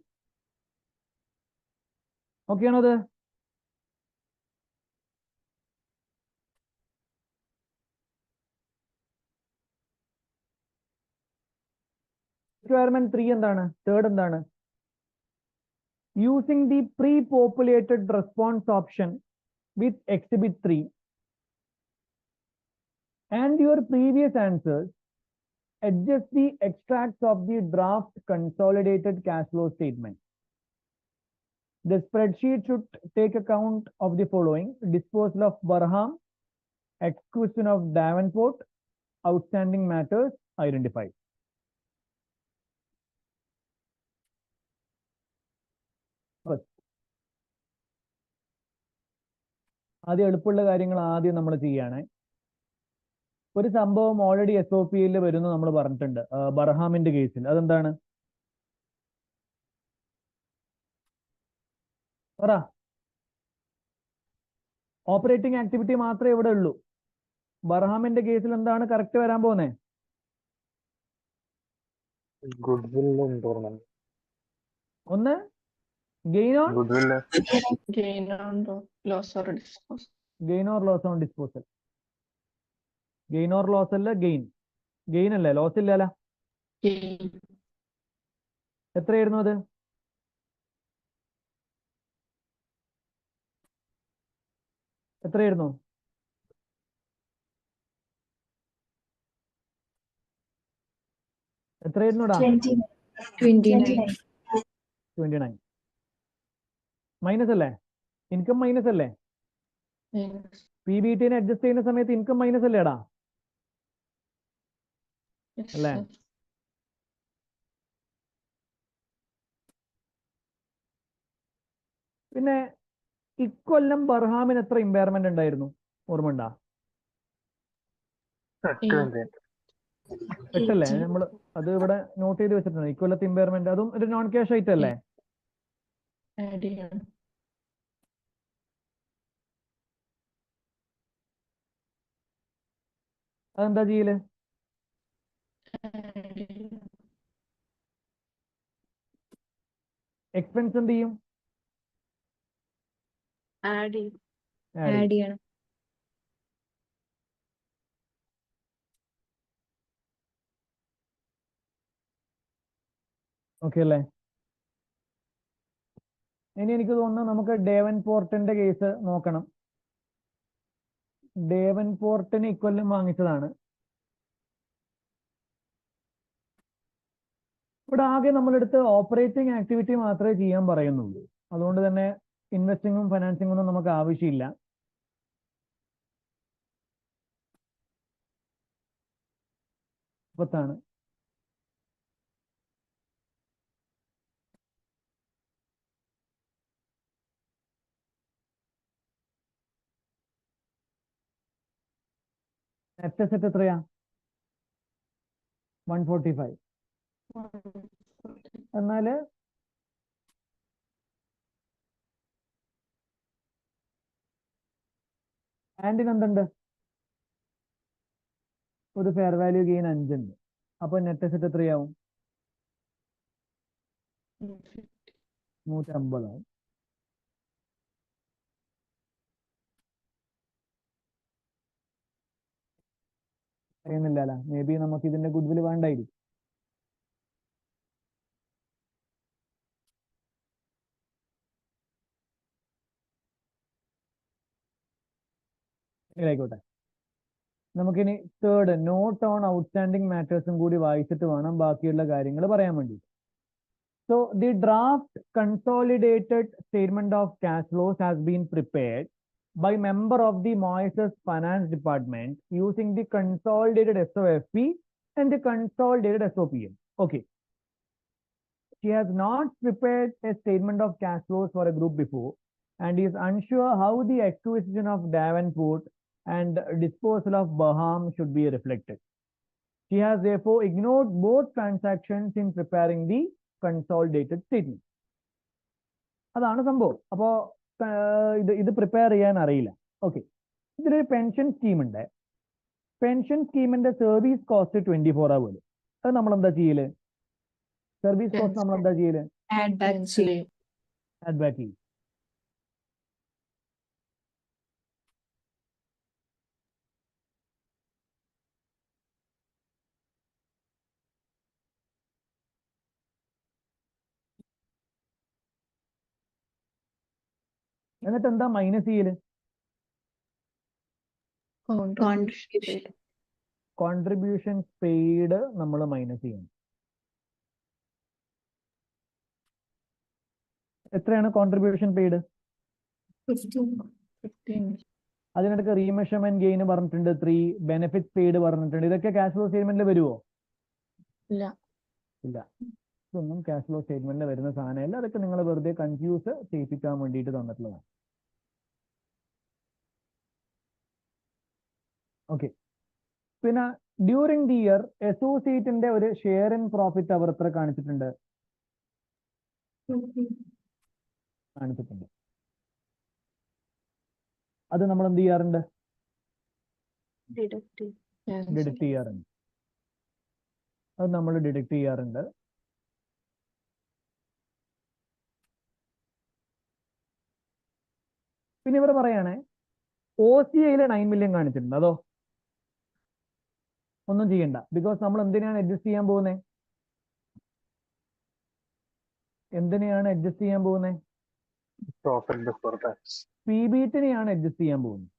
ഓക്കെ ആണോ അത്? റിക്വയർമെന്റ് 3 എന്താണ്? തേർഡ് എന്താണ്? Using the pre-populated response option with exhibit 3 and your previous answers, adjust the extracts of the draft consolidated cash flow statement. The spreadsheet should take account of the following: disposal of Barham, exclusion of Davenport, outstanding matters identified. ആദ്യം എളുപ്പമുള്ള കാര്യങ്ങൾ ആദ്യം നമ്മൾ ചെയ്യാണ്. ഒരു സംഭവം already SOP-യിൽ വരുന്നു നമ്മൾ പറഞ്ഞിട്ടുണ്ട്, ബർഹാമിന്റെ കേസിൽ. അതെന്താണ്? പറ. ഓപ്പറേറ്റിംഗ് ആക്ടിവിറ്റി മാത്രമേ ഇവിടെ ഉള്ളൂ. ബർഹാമിന്റെ കേസിൽ എന്താണ് കറക്റ്റ് വരാൻ പോകുന്നത്? ഒന്ന് gain on Gain on loss or disposal. Gain or loss on disposal. Gain or loss അല്ല, ഗെയിൻ. ഗെയിൻ അല്ലേ, ലോസ് ഇല്ലല്ല. Gain. എത്രയായിരുന്നു അത്? എത്രയായിരുന്നു? എത്രയായിരുന്നുടാ? 29. 29. മൈനസ് അല്ലേ? ഇൻകം മൈനസ് അല്ലേ? Minus. PBT-നെ അഡ്ജസ്റ്റ് ചെയ്യുന്ന സമയത്ത് ഇൻകം മൈനസ് അല്ലേടാ? Yes, അല്ലേ? sir. പിന്നെ ഇക്കൊല്ലം ബർഹാമിന് എത്ര ഇമ്പയർമെന്റ് ഉണ്ടായിരുന്നു? ഓർമ്മ ഉണ്ടാ? 8 നമ്മൾ അത് ഇവിടെ നോട്ട് ചെയ്ത് വെച്ചിട്ടുണ്ട്. ഇക്കൊല്ലത്തെ ഇമ്പയർമെന്റ്, അതും ഒരു നോൺ ക്യാഷ് ഐറ്റം അല്ലേ? Add ചെയ്യണം. അതെന്താ ചെയ്യല്? Add ചെയ്യണം. എക്സ്പെൻസ് എന്ത് ചെയ്യും? Add ചെയ്യും. ആഡ് ചെയ്യണം. ഓക്കെ അല്ലേ? ഇനി എനിക്ക് തോന്നുന്നു നമുക്ക് ഡേവൻപോർട്ടിന്റെ കേസ് നോക്കണം. ഡേവൻപോർട്ടിന് ഇക്കൊല്ലം വാങ്ങിച്ചതാണ്. ഇവിടെ ആകെ നമ്മളെടുത്ത് ഓപ്പറേറ്റിംഗ് ആക്ടിവിറ്റി മാത്രമേ ചെയ്യാൻ പറയുന്നുള്ളൂ. അതുകൊണ്ട് തന്നെ ഇൻവെസ്റ്റിങ്ങും ഫൈനാൻസിങ്ങും ഒന്നും നമുക്ക് ആവശ്യമില്ല. ാണ് നെറ്റ് അസറ്റ് എത്രയാ? 145. എന്നാല് ആൻഡിന് എന്തുണ്ട്? ഒരു ഫെയർ വാല്യൂ ഗെയിൻ 5 ഉണ്ട്. അപ്പൊ നെറ്റ് അസറ്റ് എത്രയാവും? 150 ആവും. അറിയുന്നില്ല. മേ ബി നമുക്ക് ഇതിന്റെ ഗുഡ്വിൽ വേണ്ടായിരിക്കും. ആയിക്കോട്ടെ. നമുക്കിനി തേർഡ് നോട്ട് ഓൺ ഔട്ട്സ്റ്റാൻഡിങ് മാറ്റേഴ്സും കൂടി വായിച്ചിട്ട് വേണം ബാക്കിയുള്ള കാര്യങ്ങൾ പറയാൻ വേണ്ടി. So the draft consolidated statement of cash flows has been prepared by member of the Moises Finance Department using the consolidated SOFP and the consolidated SOPM. Okay. she has not prepared a statement of cash flows for a group before and is unsure how the acquisition of Davenport and disposal of Baham should be reflected. She has therefore ignored both transactions in preparing the consolidated statement. അതാണ് സംഭവം. അപ്പോ ഇത് prepare ചെയ്യാൻ അറിയില്ല. Okay, ഇതിലൊരു pension scheme ഉണ്ട്. Pension സ്കീമിന്റെ service cost 24 hours. അത് നമ്മൾ എന്താ ചെയ്യല്? സർവീസ് കോസ്റ്റ് നമ്മൾ എന്താ ചെയ്യല്? Add back ചെയ്യും. ആഡ് ബാക്ക് ചെയ്യും. എന്നിട്ട് എന്താ മൈനസ് ചെയ്യല്? Contribution. കോൺട്രിബ്യൂഷൻസ് പെയ്ഡ് നമ്മൾ മൈനസ് ചെയ്യണം. എത്രയാണ് കോൺട്രിബ്യൂഷൻ പെയ്ഡ്? 15. അതിനിടയ്ക്ക് റീമെഷർമെന്റ് ഗെയിൻ പറഞ്ഞിട്ടുണ്ട്, 3 ബെനിഫിറ്റ് പെയ്ഡ് പറഞ്ഞിട്ടുണ്ട്. ഇതൊക്കെ ക്യാഷ് ഫ്ലോ സ്റ്റേറ്റ്മെന്റിൽ വരുമോ? ഇല്ല. ഇല്ല, ഇതൊന്നും ക്യാഷ് ഫ്ലോ സ്റ്റേറ്റ്മെന്റിൽ വരുന്ന സാധനമല്ല. അതൊക്കെ നിങ്ങൾ വെറുതെ കൺഫ്യൂസ് ചെയ്യിപ്പിക്കാൻ വേണ്ടിയിട്ട് തന്നിട്ടുള്ളതാണ്. ഓക്കെ, പിന്നെ ഡ്യൂറിങ് ദി ഇയർ അസോസിയേറ്റിന്റെ ഒരു ഷെയർ ഇൻ പ്രോഫിറ്റ് അവർ എത്ര കാണിച്ചിട്ടുണ്ട്? കാണിച്ചിട്ടുണ്ട്. അത് നമ്മൾ എന്ത് ചെയ്യാറുണ്ട്? ഡിഡക്ട് ചെയ്യാറുണ്ട്. അത് നമ്മൾ ഡിഡക്ട് ചെയ്യാറുണ്ട്. പിന്നെ ഇവർ പറയാണ് OCIയില് 9 million കാണിച്ചിട്ടുണ്ട്. അതോ ഒന്നും ചെയ്യണ്ട, ബിക്കോസ് നമ്മൾ എന്തിനാണ് അഡ്ജസ്റ്റ് ചെയ്യാൻ പോകുന്നത്? എന്തിനെയാണ് അഡ്ജസ്റ്റ് ചെയ്യാൻ പോകുന്നത്? PBT-നെയാണ് അഡ്ജസ്റ്റ് ചെയ്യാൻ പോകുന്നത്.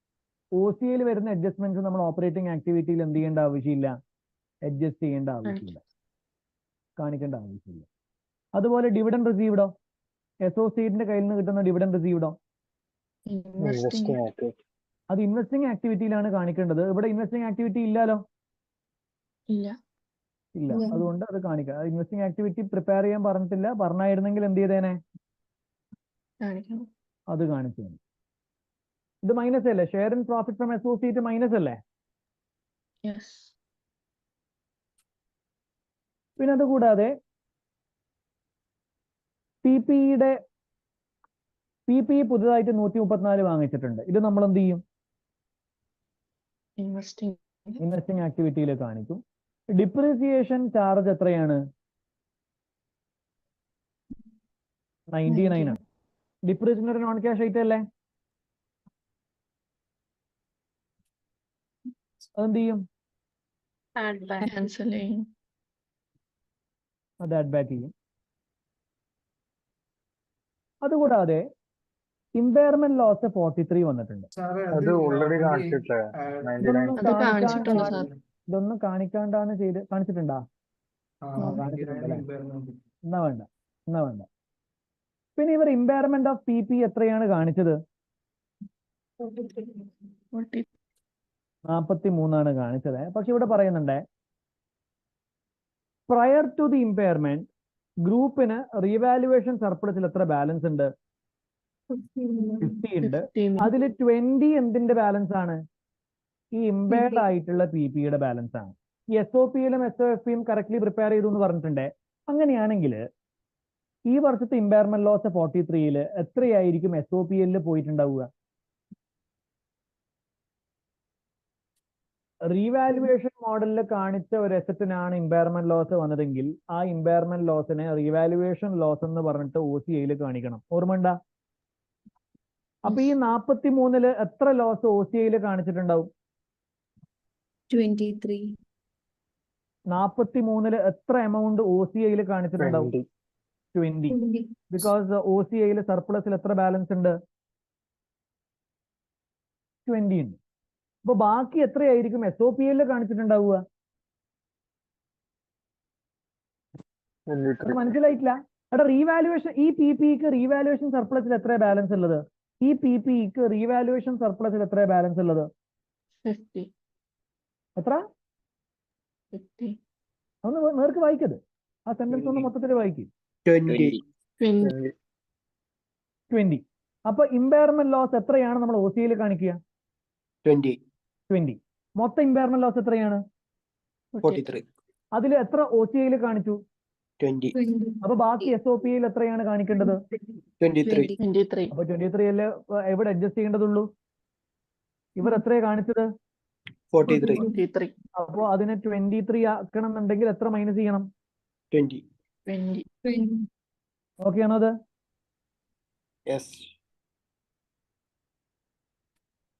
OCIയിൽ വരുന്ന അഡ്ജസ്റ്റ്മെന്റ്സ് നമ്മൾ ഓപ്പറേറ്റിംഗ് ആക്ടിവിറ്റിയിൽ എന്ത് ചെയ്യേണ്ട ആവശ്യമില്ല, അഡ്ജസ്റ്റ് ചെയ്യേണ്ട ആവശ്യമില്ല, കാണിക്കേണ്ട ആവശ്യമില്ല. അതുപോലെ ഡിവിഡൻഡ് റിസീവ്ഡോ, അസോസിയേറ്റിന്റെ കയ്യിൽ നിന്ന് കിട്ടുന്ന ഡിവിഡൻഡ് റിസീവ്ഡോ, അത് ഇൻവെസ്റ്റിംഗ് ആക്ടിവിറ്റിയിലാണ് കാണിക്കേണ്ടത്. ഇവിടെ ഇൻവെസ്റ്റിംഗ് ആക്ടിവിറ്റി ഇല്ലല്ലോ. ഇല്ല. അതുകൊണ്ട് അത് കാണിക്കാം. ഇൻവെസ്റ്റിംഗ് ആക്ടിവിറ്റി പ്രിപ്പയർ ചെയ്യാൻ പറഞ്ഞിട്ടില്ല. പറഞ്ഞായിരുന്നെങ്കിൽ എന്ത് ചെയ്തേനെ? അത് കാണിച്ചു. ഇത് മൈനസ് അല്ലേ? Share in profit from associate minus അല്ലേ? പിന്നെ അതുകൂടാതെ PPE പുതുതായിട്ട് 134 വാങ്ങിച്ചിട്ടുണ്ട്. ഇത് നമ്മൾ എന്ത് ചെയ്യും? ഇൻവെസ്റ്റിംഗ് ആക്ടിവിറ്റിയിൽ കാണിക്കും. ഡിപ്രീസിയേഷൻ ചാർജ് എത്രയാണ്? 99 ആണ്. ഡിപ്രീസിയേഷൻ ഒരു നോൺ ക്യാഷ് ഐറ്റം അല്ലേ? അതെന്ത് ചെയ്യും? അത് ആഡ് ബാക്ക് ചെയ്യും. അതുകൂടാതെ ഇമ്പയർമെന്റ് ലോസ് 43 വന്നിട്ടുണ്ട്. ഇതൊന്നും കാണിക്കാണ്ടാണ് കാണിച്ചിട്ടുണ്ടാ? എന്നാ വേണ്ട. പിന്നെ ഇവർ ഇമ്പയർമെന്റ് ഓഫ് PP എത്രയാണ് കാണിച്ചത്? 43 ആണ് കാണിച്ചത്. പക്ഷെ ഇവിടെ പറയുന്നുണ്ട് പ്രയർ ടു ദി ഇമ്പയർമെന്റ് ഗ്രൂപ്പിന് റീവാലുവേഷൻ സർപ്ലസിൽ എത്ര ബാലൻസ് ഉണ്ട്? 50 ഉണ്ട്. അതിൽ 20 എന്തിന്റെ ബാലൻസ് ആണ്? ഈ ഇമ്പയർഡ് ആയിട്ടുള്ള PPയുടെ ബാലൻസ് ആണ്. ഈ SOPയിലും SOFയും കറക്റ്റ്ലി പ്രിപ്പയർ ചെയ്തു എന്ന് പറഞ്ഞിട്ടുണ്ട്. അങ്ങനെയാണെങ്കിൽ ഈ വർഷത്തെ ഇമ്പയർമെന്റ് ലോസ് 43 എത്രയായിരിക്കും SOPL പോയിട്ടുണ്ടാവുക? റീവാലുവേഷൻ മോഡലിൽ കാണിച്ച ഒരു അസറ്റിനാണ് ഇമ്പയർമെന്റ് ലോസ് വന്നതെങ്കിൽ ആ ഇമ്പയർമെന്റ് ലോസിനെ റീവാലുവേഷൻ ലോസ് എന്ന് പറഞ്ഞിട്ട് OCIയിൽ കാണിക്കണം. ഓർമ്മയുണ്ടാ? അപ്പൊ ഈ 43 എത്ര ലോസ് OCIയിൽ കാണിച്ചിട്ടുണ്ടാവും? 23. 43 എത്ര എമൗണ്ട് OCIയിൽ കാണിച്ചിട്ടുണ്ടാവും? 20. ബിക്കോസ് OCIയിൽ സർപ്ലസിൽ എത്ര ബാലൻസ് ഉണ്ട്? 20 ഉണ്ട്. അപ്പൊ ബാക്കി എത്രയായിരിക്കും SOPL കാണിച്ചിട്ടുണ്ടാവുക? മനസ്സിലായിട്ടില്ല. എടാ റീവാലുവേഷൻ ഈ PPക്ക് റീവാലുവേഷൻ സർപ്ലസിൽ എത്ര ബാലൻസ് ഉള്ളത്? ഈ PPക്ക് റീവാലുവേഷൻ സർപ്ലസിൽ എത്ര ബാലൻസ് ഉള്ളത്? 50. എത്ര? 50. ഒന്ന് നേർക്ക് വായിക്കത്. ആ സെന്റൻസ് ഒന്ന് മൊത്തത്തിൽ വായിക്കും. 20. 20. അപ്പൊ ഇമ്പയർമെന്റ് ലോസ് എത്രയാണ് നമ്മൾ ഒ സിയിൽ കാണിക്കുക? 20. 20. മൊത്തം ഇമ്പയർമെന്റ് ലോസ് എത്രയാണ്? 43. അതിൽ എത്ര ഒ സി ഐയിൽ കാണിച്ചു? 20. അപ്പൊ ബാക്കി എസ് ഒ പിയിൽ എത്രയാണ് കാണിക്കേണ്ടത്? 23. 23. അപ്പൊ 23 അല്ലേ എവിടെ അഡ്ജസ്റ്റ് ചെയ്യേണ്ടതുള്ളൂ? ഇവർ എത്രയാണ് കാണിച്ചത്? 43. 23. അപ്പോ അതിനെ 23 ആക്കണം എന്നുണ്ടെങ്കിൽ എത്ര മൈനസ് ചെയ്യണം? 20. 20. ഓക്കെ ആണോ അത്? Yes.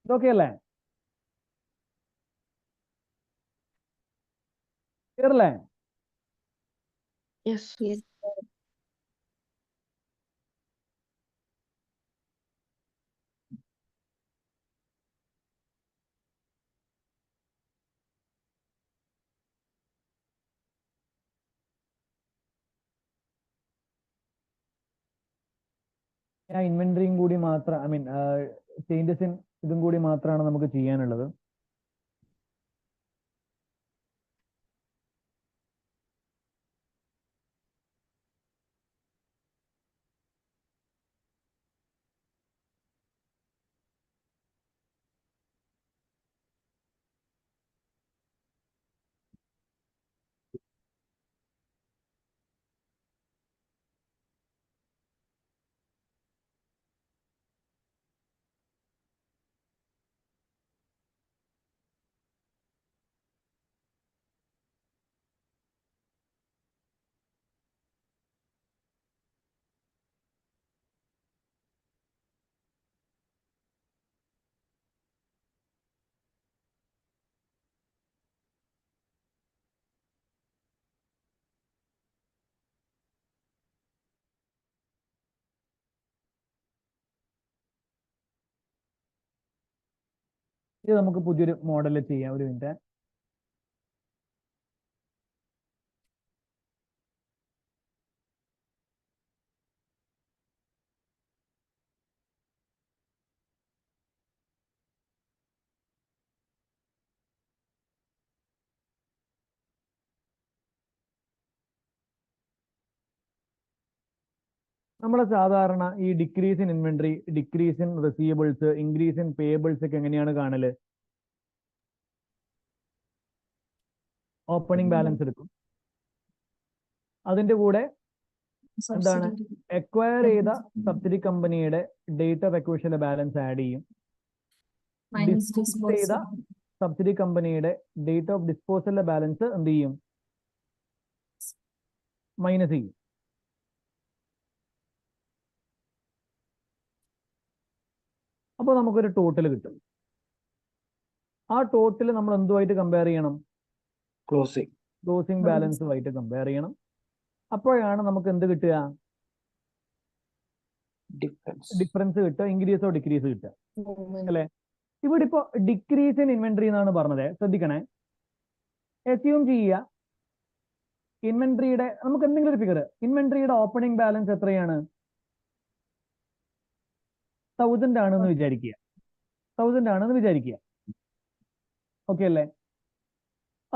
ഇതൊക്കെ അല്ലേ? ക്ലിയർ അല്ലേ? Yes. ആ ഇൻവെന്ററിയും കൂടി മാത്രം ഐ മീൻ ചേഞ്ചസ് ഇൻ ഇതും കൂടി മാത്രമാണ് നമുക്ക് ചെയ്യാനുള്ളത്. ഇത് നമുക്ക് പുതിയൊരു മോഡൽ ചെയ്യാം. ഒരു മിനിറ്റ്. നമ്മൾ സാധാരണ ഈ decrease in inventory, decrease in receivables, increase in payables ഒക്കെ എങ്ങനെയാണ് കാണല്? ഓപ്പണിംഗ് ബാലൻസ് എടുക്കും. അതിന്റെ കൂടെ എന്താണ് എക്വയർ ചെയ്ത സബ്സിഡി കമ്പനിയുടെ ഡേറ്റ് ഓഫ് എക്വേഷന്റെ ബാലൻസ് ആഡ് ചെയ്യും. ഡിസ്പോസ് ചെയ്ത സബ്സിഡി കമ്പനിയുടെ ഡേറ്റ് ഓഫ് ഡിസ്പോസലിന്റെ ബാലൻസ് എന്ത് ചെയ്യും? മൈനസ് ചെയ്യും. അപ്പോൾ നമുക്കൊരു ടോട്ടൽ കിട്ടും. ആ ടോട്ടൽ നമ്മൾ എന്തുമായിട്ട് കമ്പയർ ചെയ്യണം? ക്ലോസിംഗ് ബാലൻസുമായിട്ട് കമ്പയർ ചെയ്യണം. അപ്പോഴാണ് നമുക്ക് എന്ത് കിട്ടുക? ഡിഫറൻസ് കിട്ടുക, ഇൻക്രീസോ ഡിക്രീസ് കിട്ടുക അല്ലെ? ഇവിടെ ഇപ്പോ ഡിക്രീസ് ഇൻ ഇൻവെന്ററി എന്നാണ് പറഞ്ഞത്. ശ്രദ്ധിക്കണേ, അസ്യൂം ചെയ്യുക ഇൻവെന്ററിയുടെ നമുക്ക് എന്തെങ്കിലും ഒരു ഫിഗർ, ഇൻവെന്ററിയുടെ ഓപ്പണിംഗ് ബാലൻസ് എത്രയാണ്? 1000 ആണെന്ന് വിചാരിക്കുക. 1000 ആണെന്ന് വിചാരിക്കുക. ഓക്കെ അല്ലേ?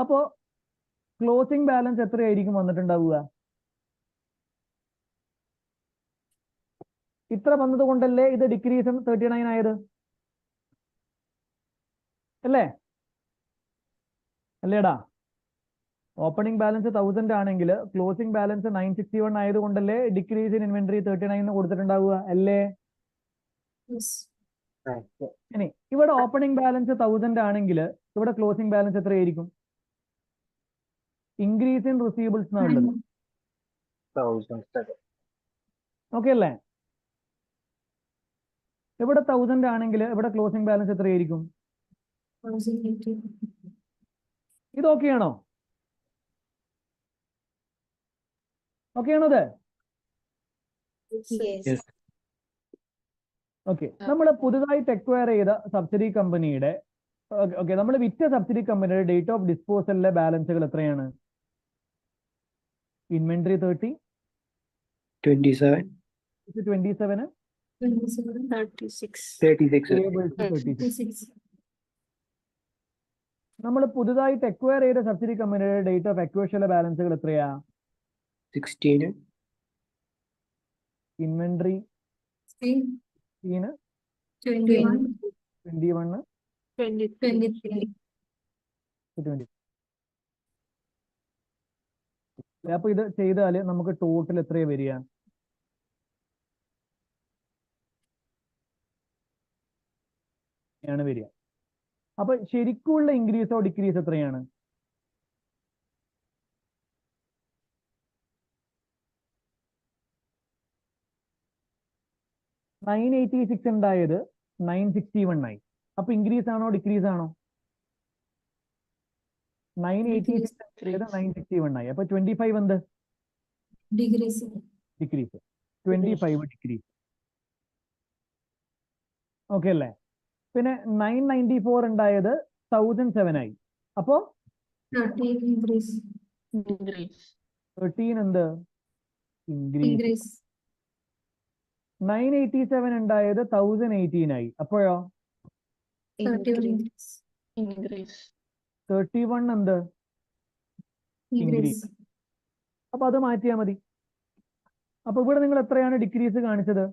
അപ്പോ ക്ലോസിംഗ് ബാലൻസ് എത്രയായിരിക്കും വന്നിട്ടുണ്ടാവുക? ഇത്ര വന്നത് കൊണ്ടല്ലേ ഇത് ഡിക്രീസ് 39 ആയത് അല്ലേ? അല്ലേടാ? ഓപ്പണിംഗ് ബാലൻസ് 1000 ആണെങ്കിൽ ക്ലോസിംഗ് ബാലൻസ് 961 ആയത് കൊണ്ടല്ലേ ഡിക്രീസ് ഇൻ ഇൻവെന്ററി 39 കൊടുത്തിട്ടുണ്ടാവുക അല്ലേ? ഇനി ഇവിടെ ഓപ്പണിംഗ് ബാലൻസ് 1000 ആണെങ്കിൽ ഇവിടെ ക്ലോസിംഗ് ബാലൻസ് എത്രയായിരിക്കും? ഇൻക്രീസ് ഇൻ റിസീവബിൾസ് എന്നുള്ളത്. ഓക്കെ അല്ലേ? ഇവിടെ 1000 ആണെങ്കിൽ ഇവിടെ ക്ലോസിംഗ് ബാലൻസ് എത്രയായിരിക്കും? ഇത് ഓക്കെയാണോ? ഓക്കെയാണോ ഇത്? ഓക്കെ. നമ്മൾ പുതുതായിട്ട് എക്വയർ ചെയ്ത സബ്സിഡി കമ്പനിയുടെ ഓക്കെ നമ്മൾ വിറ്റ സബ്സിഡി കമ്പനിയുടെ ഡേറ്റ് ഓഫ് ഡിസ്പോസലിലെ ബാലൻസുകൾ എത്രയാണ്? ഇൻവെന്ററി 30, 27, 27, 36. 36. നമ്മൾ പുതുതായിട്ട് എക്വയർ ചെയ്ത സബ്സിഡി കമ്പനിയുടെ ഡേറ്റ് ഓഫ് എക്വേഷനിലെ ബാലൻസുകൾ എത്രയാ? 16, ഇൻവെന്ററി 21, 21 23. 20. അപ്പൊ ഇത് ചെയ്താല് നമുക്ക് ടോട്ടൽ എത്രയാ വരിക? ആണ് വരിക. അപ്പൊ ശരിക്കുള്ള ഇൻക്രീസോ ഡിക്രീസ് എത്രയാണ്? $986 ഉണ്ടായത് $961 ആയി. അപ്പൊ ഇൻക്രീസ് ആണോ ഡിക്രീസ് ആണോ? 986 $961 ആയി. അപ്പൊ 25 എന്ത്? ഡിക്രീസ്. 25 ഡിക്രീസ്. ഓക്കെ അല്ലേ? പിന്നെ 994 ഉണ്ടായത് 1007 ആയി. അപ്പോ 13 എന്ത്? ഇൻക്രീസ്. 987 ഉണ്ടായത് 1018 ആയി. അപ്പോഴോ 31 എന്ത്? ഇൻക്രീസ്. അപ്പൊ അത് മാറ്റിയാ മതി. അപ്പൊ ഇവിടെ നിങ്ങൾ എത്രയാണ് ഡിക്രീസ് കാണിച്ചത്?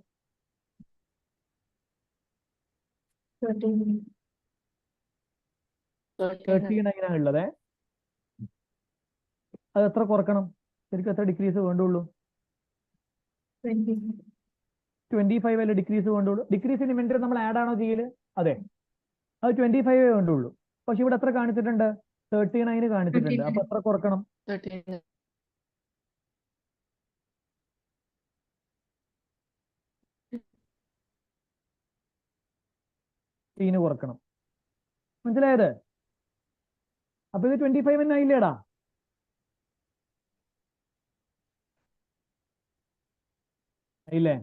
39 ആണ് ഉള്ളത്. അത് എത്ര കുറക്കണം? ശരിക്കും എത്ര ഡിക്രീസ് വേണ്ടുള്ളൂ? 25 അല്ലേ ഡിക്രീസ് വേണ്ടുള്ളൂ. ഡിക്രീസ് ഇൻവെന്ററി നമ്മൾ ആഡ് ആണോ ചെയ്യല്? അതെ, അത് 25 വേണ്ടുള്ളൂ. പക്ഷെ ഇവിടെ എത്ര കാണിച്ചിട്ടുണ്ട്? 39 കാണിച്ചിട്ടുണ്ട്. അപ്പൊ എത്ര കുറക്കണം? 13 കുറക്കണം. മനസ്സിലായത്? അപ്പൊ ഇത് 25 തന്നെ ആയില്ലേടാ? ഇല്ലേ?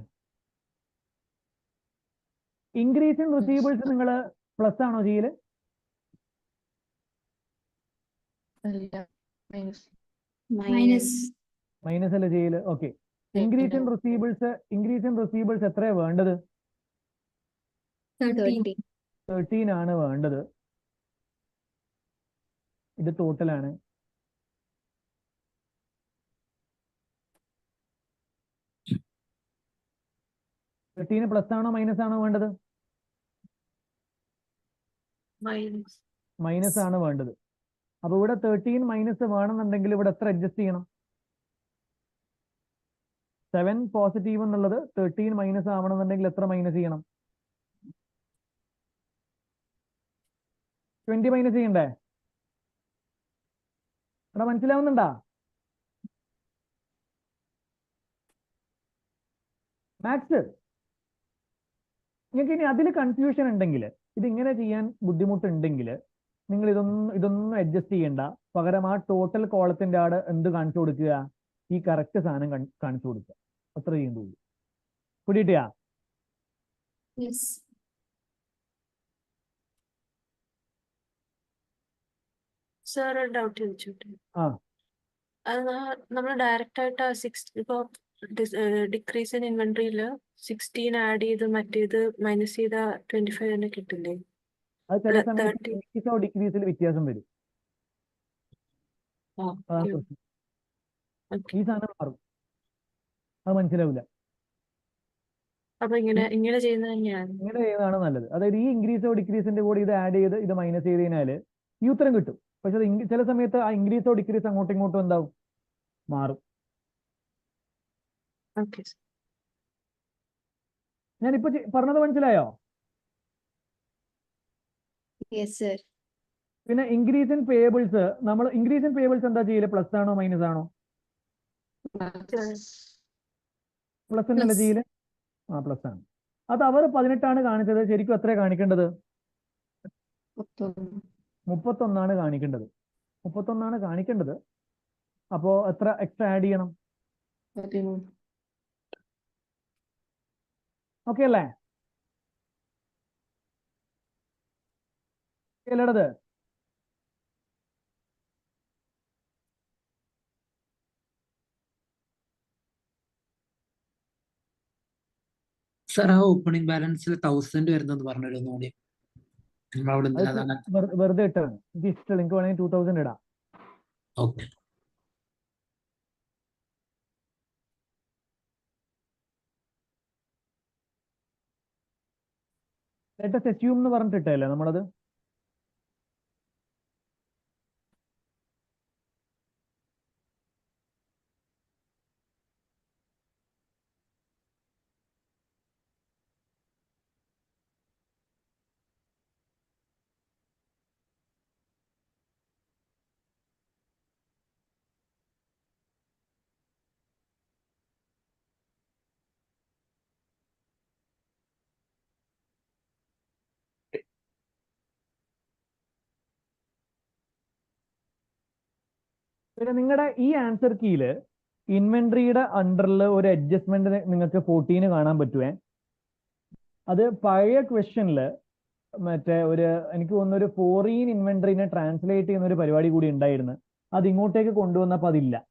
ഇൻക്രീസ് ഇൻ റിസീവേഴ്സ് നിങ്ങൾ പ്ലസ് ആണോ ചെയ്യല്? മൈനസ് അല്ലേ ചെയ്യല്? ഓക്കെ. ഇൻക്രീസ് ഇൻ റിസീവേഴ്സ് എത്രയാ വേണ്ടത്? 13 ആണ് വേണ്ടത്. ഇത് ടോട്ടലാണ്. പ്ലസ് ആണോ മൈനസ് ആണോ വേണ്ടത്? മൈനസ് ആണ് വേണ്ടത്. അപ്പൊ ഇവിടെ 13 മൈനസ് വേണമെന്നുണ്ടെങ്കിൽ ഇവിടെ എത്ര അഡ്ജസ്റ്റ് ചെയ്യണം? 7 പോസിറ്റീവ് എന്നുള്ളത് 13 മൈനസ് ആവണമെന്നുണ്ടെങ്കിൽ എത്ര മൈനസ് ചെയ്യണം? 20 മൈനസ് ചെയ്യണ്ടേ? ഇവിടെ മനസ്സിലാവുന്നുണ്ടാ? മാത്സ് നിങ്ങൾക്ക് ഇനി അതിൽ കൺഫ്യൂഷൻ ഉണ്ടെങ്കിൽ, ഇത് ഇങ്ങനെ ചെയ്യാൻ ബുദ്ധിമുട്ടുണ്ടെങ്കിൽ നിങ്ങൾ ഇതൊന്നും അഡ്ജസ്റ്റ് ചെയ്യണ്ട. പകരം ആ ടോട്ടൽ കോളത്തിന്റെ ആട് എന്ത് കാണിച്ചു കൊടുക്കുക? ഈ കറക്റ്റ് സാധനം കാണിച്ചു കൊടുക്കുക. അത്ര ചെയ്യുന്നുള്ളൂ. പിടിയിട്ടാ? സാർ ഒരു ഡൗട്ട് ചോദിച്ചോട്ടെ? ആ, അത് നമ്മൾ ഡയറക്റ്റ് ആയിട്ട് 6 ഇപ്പൊ ഡിക്രീസ് ഇൻ ഇൻവെന്ററിയില് 16 ആഡ് ചെയ്ത് മറ്റേത് മൈനസ് ചെയ്ത 25 തന്നെ കിട്ടില്ലേ? അത് ചില അല്ല, സമയത്ത് 30. ഇൻക്രീസോ ഡിക്രീസിൽ വ്യത്യാസം വരും. അതാണ് പ്രശ്നം. Okay. ഈ സാധനം മാറും. അത് മനസ്സിലാവില്ല. അപ്പൊ ഇങ്ങനെ ചെയ്യുന്നത് തന്നെയാണ്. ഇങ്ങനെ ചെയ്യുന്നതാണ് നല്ലത്. അതായത് ഈ ഇൻക്രീസോ ഡിക്രീസിന്റെ കൂടെ ഇത് ആഡ് ചെയ്ത് ഇത് മൈനസ് ചെയ്ത് കഴിഞ്ഞാൽ ഈ ഉത്തരം കിട്ടും. പക്ഷെ അത് ചില സമയത്ത് ആ ഇൻക്രീസോ ഡിക്രീസ് അങ്ങോട്ടും ഇങ്ങോട്ടും എന്താവും? മാറും. ഓക്കെ. ഞാനിപ്പോ പറഞ്ഞത് മനസ്സിലായോ? പിന്നെ ഇൻക്രീസ് ഇൻ പേബിൾസ്, നമ്മൾ ഇൻക്രീസ് ഇൻ പേബിൾസ് എന്താ ചെയ്യല്? പ്ലസ് ആണോ മൈനസ് ആണോ? പ്ലസ് എന്നല്ല ചെയ്യല്? ആ, പ്ലസ് ആണ്. അത് അവർ 18 ആണ് കാണിച്ചത്. ശരിക്കും എത്ര കാണിക്കേണ്ടത്? 31 കാണിക്കേണ്ടത്. 31 കാണിക്കേണ്ടത്. അപ്പോ എത്ര എക്സ്ട്രാ ആഡ് ചെയ്യണം? ഓക്കെ അല്ലേ? അല്ലേടത്? സാർ ആ ഓപ്പണിംഗ് ബാലൻസിൽ 1000 വരുന്നെന്ന് പറഞ്ഞിരുന്നു. വെറുതെ ഇട്ടാണ്. ഇത് ഇഷ്ടം. നിങ്ങൾക്ക് വേണമെങ്കിൽ 2000 ഇടാം. ഓക്കെ. ലെറ്റസ് അസ്യൂം എന്ന് പറഞ്ഞിട്ടല്ലേ നമ്മളത്? പിന്നെ നിങ്ങളുടെ ഈ ആൻസർ കീയില് ഇൻവെന്ററിയുടെ അണ്ടറിൽ ഒരു അഡ്ജസ്റ്റ്മെന്റ് നിങ്ങൾക്ക് 14 കാണാൻ പറ്റുവേ. അത് പഴയ ക്വസ്റ്റ്യനില് മറ്റേ എനിക്ക് തോന്നുന്ന ഒരു ഫോറിൻ ഇൻവെന്ററിനെ ട്രാൻസ്ലേറ്റ് ചെയ്യുന്ന ഒരു പരിപാടി കൂടി ഉണ്ടായിരുന്നു. അത് ഇങ്ങോട്ടേക്ക് കൊണ്ടുവന്നപ്പോൾ അതില്ല.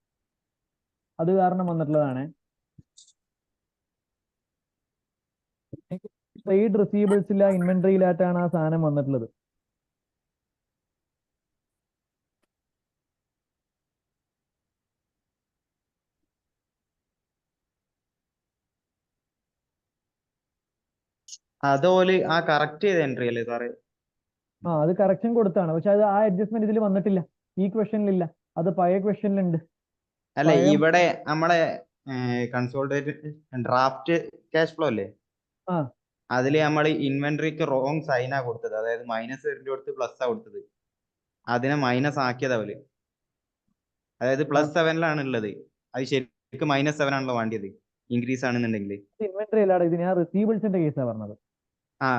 അത് കാരണം വന്നിട്ടുള്ളതാണ്. ട്രേഡ് റിസീവബിൾസില്ല, ഇൻവെന്ററിയിലായിട്ടാണ് ആ സാധനം വന്നിട്ടുള്ളത്. അതോല് ആ കറക്റ്റ് ചെയ്ത എൻട്രി അല്ലേ സാറേ? അത് കറക്ഷൻ കൊടുത്താണ്, പക്ഷെ അത് ആ അഡ്ജസ്റ്റ്മെന്റ് ഇതിൽ വന്നിട്ടില്ല. ഈ ക്വസ്റ്റ്യനിലില്ല, അത് പഴയ ക്വസ്റ്റ്യനിലുണ്ട്. അല്ല, പഴയ ഇവിടെ നമ്മളെ കൺസോൾട്ടേറ്റ് ഡ്രാഫ്റ്റ് ക്യാഷ് ഫ്ലോ അല്ലേ, ആ അതില് നമ്മൾ ഇൻവെന്ററിക്ക് റോങ് സൈനാ കൊടുത്തത്. അതായത് മൈനസ് കൊടുത്ത് പ്ലസ് ആ കൊടുത്തത്. അതിനെ മൈനസ് ആക്കിയത് അവര്. അതായത് +7 ഉള്ളത്, അത് ശരിക്കും -7 ആണല്ലോ വേണ്ടിയത് ഇൻക്രീസ് ആണെന്നുണ്ടെങ്കിൽ. ഇൻവെന്ററി അല്ലാതെ ഇത് ഞാൻ റിസീവബിൾസിന്റെ കേസാണ് പറഞ്ഞത്.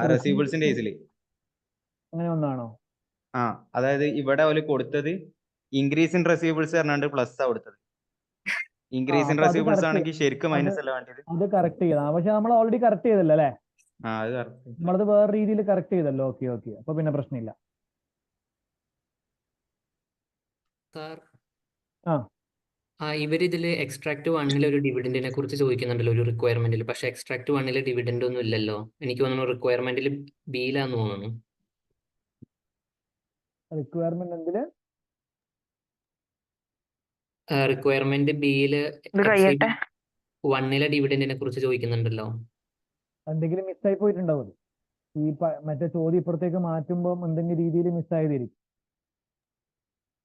റെസീവബിൾസിന്റെ കേസിൽ അങ്ങനെ ഒന്നാണോ? അതായത് ഇവിടെ അവര് കൊടുത്തത് ഇൻക്രീസ് ഇൻ റെസീവബിൾസ് പറഞ്ഞാണ്ട് പ്ലസ് ആ കൊടുത്തത്. ഇൻക്രീസ് ഇൻ അപ്പൊ അത് റെസീവബിൾസ് correct ആണെങ്കിൽ ശരിക്കും മൈനസ് അല്ല വേണ്ടത്. അത് കറക്റ്റ് ചെയ്താ, പക്ഷെ നമ്മൾ ഓൾറെഡി കറക്റ്റ് ചെയ്തല്ലോ അല്ലേ? അത് കറക്റ്റ്. നമ്മളത് വേറെ രീതിയിൽ കറക്റ്റ് ചെയ്തല്ലോ. ഓക്കെ ഓക്കെ, അപ്പൊ പിന്നെ പ്രശ്നമില്ല. സാർ ആ ഇവരിതിൽ എക്സ്ട്രാക്ട് 1 ഒരു ഡിവിഡൻഡിനെ കുറിച്ച് ചോദിക്കുന്നുണ്ടല്ലോ ഒരു റിക്വയർമെന്റിൽ. പക്ഷെ എക്സ്ട്രാക്ട് 1 ഡിവിഡൻഡ് ഒന്നും ഇല്ലല്ലോ. എനിക്ക് തോന്നുന്നു റിക്വയർമെന്റിൽ ബിയിലാന്ന് തോന്നുന്നു. റിക്വയർമെന്റ് എന്തില്? റിക്വയർമെന്റ് ബിയിൽ 1 ഡിവിഡൻഡിനെ കുറിച്ച് ചോദിക്കുന്നുണ്ടല്ലോ. എന്തെങ്കിലും മിസ്സായി പോയിട്ടുണ്ടാവും. ഈ മറ്റേ ചോദ്യം ഇപ്പുറത്തേക്ക് മാറ്റുമ്പോൾ എന്തെങ്കിലും രീതിയിൽ മിസ്സായതായിരിക്കും.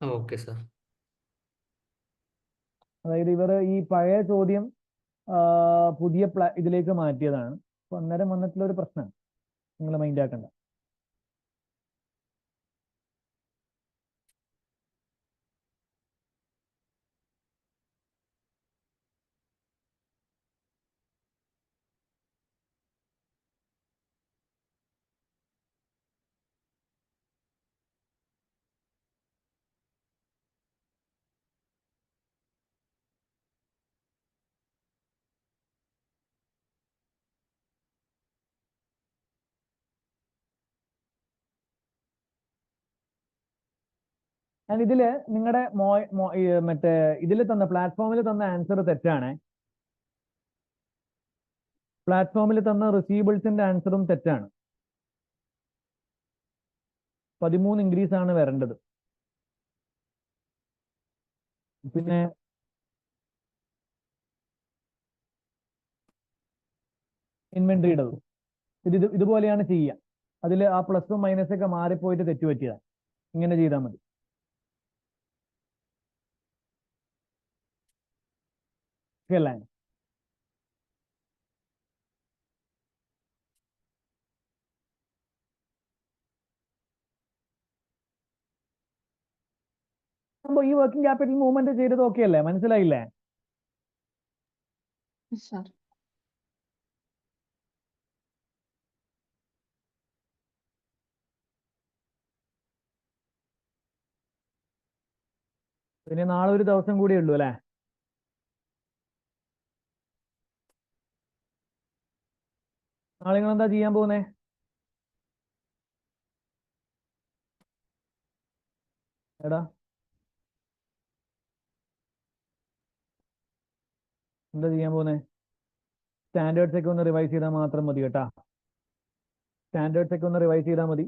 Okay sir. അതായത് ഇവർ ഈ പഴയ ചോദ്യം പുതിയ ഇതിലേക്ക് മാറ്റിയതാണ്. അപ്പൊ അന്നേരം വന്നിട്ടുള്ള ഒരു പ്രശ്നമാണ്, നിങ്ങൾ മൈൻഡ് ആക്കണ്ട. ഞാൻ ഇതില് നിങ്ങളുടെ മറ്റേ ഇതിൽ തന്ന പ്ലാറ്റ്ഫോമിൽ തന്ന ആൻസർ തെറ്റാണ്. പ്ലാറ്റ്ഫോമിൽ തന്ന റിസീവബിൾസിന്റെ ആൻസറും തെറ്റാണ്. 13 ഇൻക്രീസ് ആണ് വരേണ്ടത്. പിന്നെ ഇൻവെന്ററിയുടെ ഇതുപോലെയാണ് ചെയ്യുക. അതിൽ ആ പ്ലസും മൈനസൊക്കെ മാറിപ്പോയിട്ട് തെറ്റുപറ്റിയതാണ്. ഇങ്ങനെ ചെയ്താൽ മതി. അല്ലേ? ഈ വർക്കിംഗ് ക്യാപിറ്റൽ മൂവ്മെന്റ് ചെയ്തത് ഓക്കെ അല്ലേ? മനസ്സിലായില്ലേ? സാർ പിന്നെ നാളെ ഒരു ദിവസം കൂടിയേ ഉള്ളൂ അല്ലേ? നാളെ നിങ്ങൾ എന്താ ചെയ്യാൻ പോകുന്നേ? എടാ എന്താ ചെയ്യാൻ പോകുന്നേ? സ്റ്റാൻഡേർഡ്സ് ഒക്കെ ഒന്ന് റിവൈസ് ചെയ്താൽ മാത്രം മതി കേട്ടാ. സ്റ്റാൻഡേർഡ്സ് ഒക്കെ ഒന്ന് റിവൈസ് ചെയ്താൽ മതി.